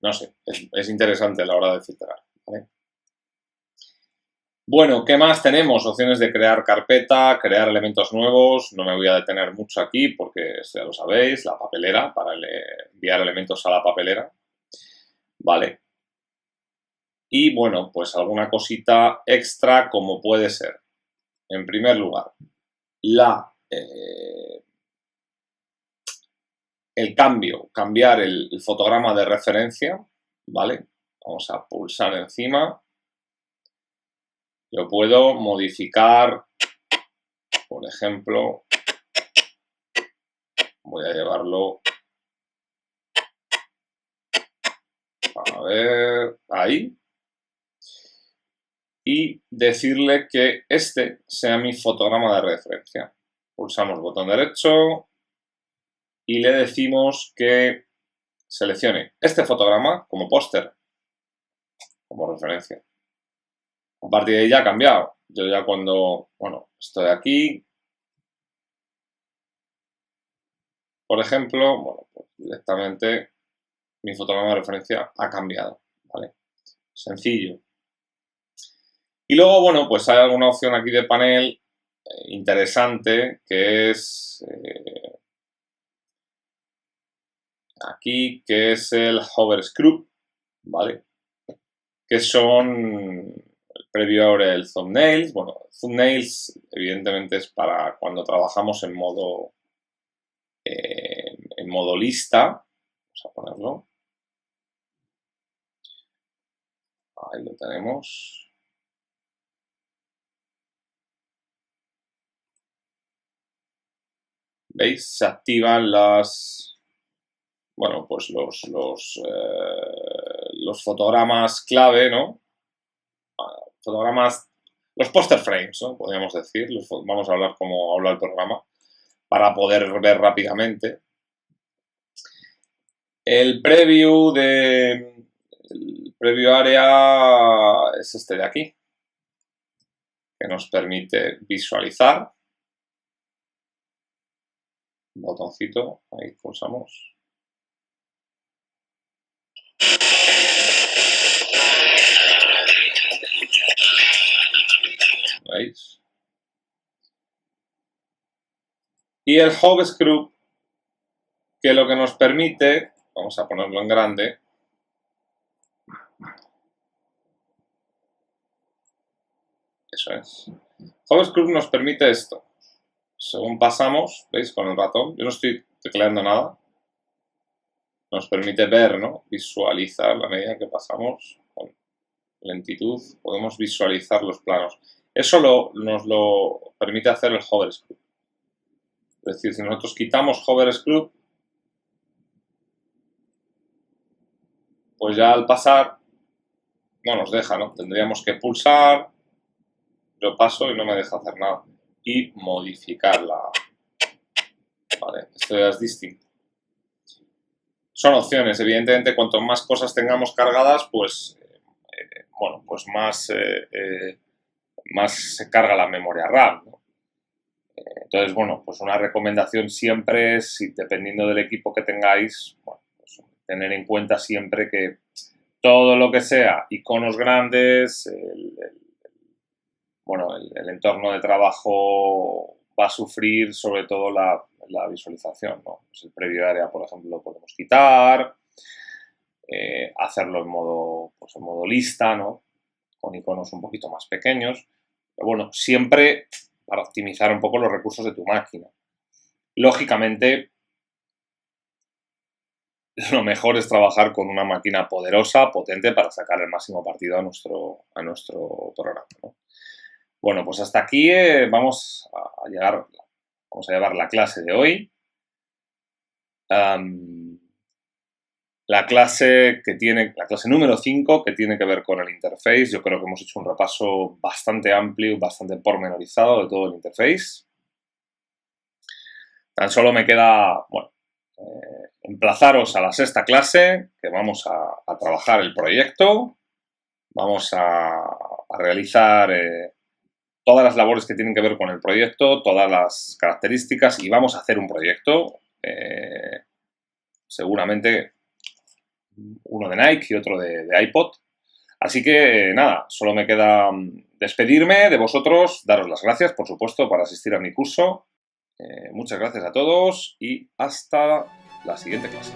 No sé, es interesante a la hora de filtrar, ¿vale? Bueno, ¿qué más tenemos? Opciones de crear carpeta, crear elementos nuevos. No me voy a detener mucho aquí porque ya lo sabéis, la papelera, para enviar elementos a la papelera. Vale. Y bueno, pues alguna cosita extra como puede ser, en primer lugar, cambiar el fotograma de referencia, ¿vale? Vamos a pulsar encima. Lo puedo modificar, por ejemplo, voy a llevarlo, a ver, ahí. Y decirle que este sea mi fotograma de referencia. Pulsamos botón derecho y le decimos que seleccione este fotograma como póster, como referencia. A partir de ahí ya ha cambiado. Yo ya cuando, bueno, estoy aquí, por ejemplo, bueno, pues directamente mi fotograma de referencia ha cambiado, ¿vale? Sencillo. Y luego, bueno, pues hay alguna opción aquí de panel interesante que es aquí, que es el hover script, ¿vale? Que son previo ahora el thumbnails. Bueno, thumbnails evidentemente es para cuando trabajamos en modo lista. Vamos a ponerlo. Ahí lo tenemos. ¿Veis? Se activan bueno, pues los fotogramas clave, ¿no? Fotogramas, los poster frames, ¿no? Podríamos decir. Vamos a hablar como habla el programa para poder ver rápidamente. El preview preview area es este de aquí, que nos permite visualizar. Un botoncito, ahí pulsamos. ¿Veis? Y el Hub Script, que lo que nos permite, vamos a ponerlo en grande, eso es. Hub Script nos permite esto. Según pasamos, ¿veis? Con el ratón, yo no estoy tecleando nada. Nos permite ver, ¿no? Visualizar la medida que pasamos con lentitud, podemos visualizar los planos. Eso nos lo permite hacer el Hover Script. Es decir, si nosotros quitamos Hover Script, pues ya al pasar no nos deja, ¿no? Tendríamos que pulsar, yo paso y no me deja hacer nada. Y modificarla. Vale, esto ya es distinto. Son opciones, evidentemente, cuanto más cosas tengamos cargadas, pues, bueno, pues más se carga la memoria RAM, ¿no? Entonces, bueno, pues una recomendación siempre es, dependiendo del equipo que tengáis, bueno, pues tener en cuenta siempre que todo lo que sea iconos grandes, bueno, el entorno de trabajo va a sufrir sobre todo la visualización, ¿no? Pues el preview area, por ejemplo, lo podemos quitar, hacerlo en modo, pues en modo lista, ¿no? Con iconos un poquito más pequeños. Pero bueno, siempre para optimizar un poco los recursos de tu máquina. Lógicamente, lo mejor es trabajar con una máquina poderosa, potente, para sacar el máximo partido a nuestro programa, ¿no? Bueno, pues hasta aquí vamos a llevar la clase de hoy. La clase número 5, que tiene que ver con el interface. Yo creo que hemos hecho un repaso bastante amplio, bastante pormenorizado de todo el interface. Tan solo me queda, bueno, emplazaros a la sexta clase, que vamos a trabajar el proyecto. Vamos a realizar todas las labores que tienen que ver con el proyecto, todas las características, y vamos a hacer un proyecto, seguramente uno de Nike y otro de iPod. Así que nada, solo me queda despedirme de vosotros, daros las gracias, por supuesto, por asistir a mi curso. Muchas gracias a todos y hasta la siguiente clase.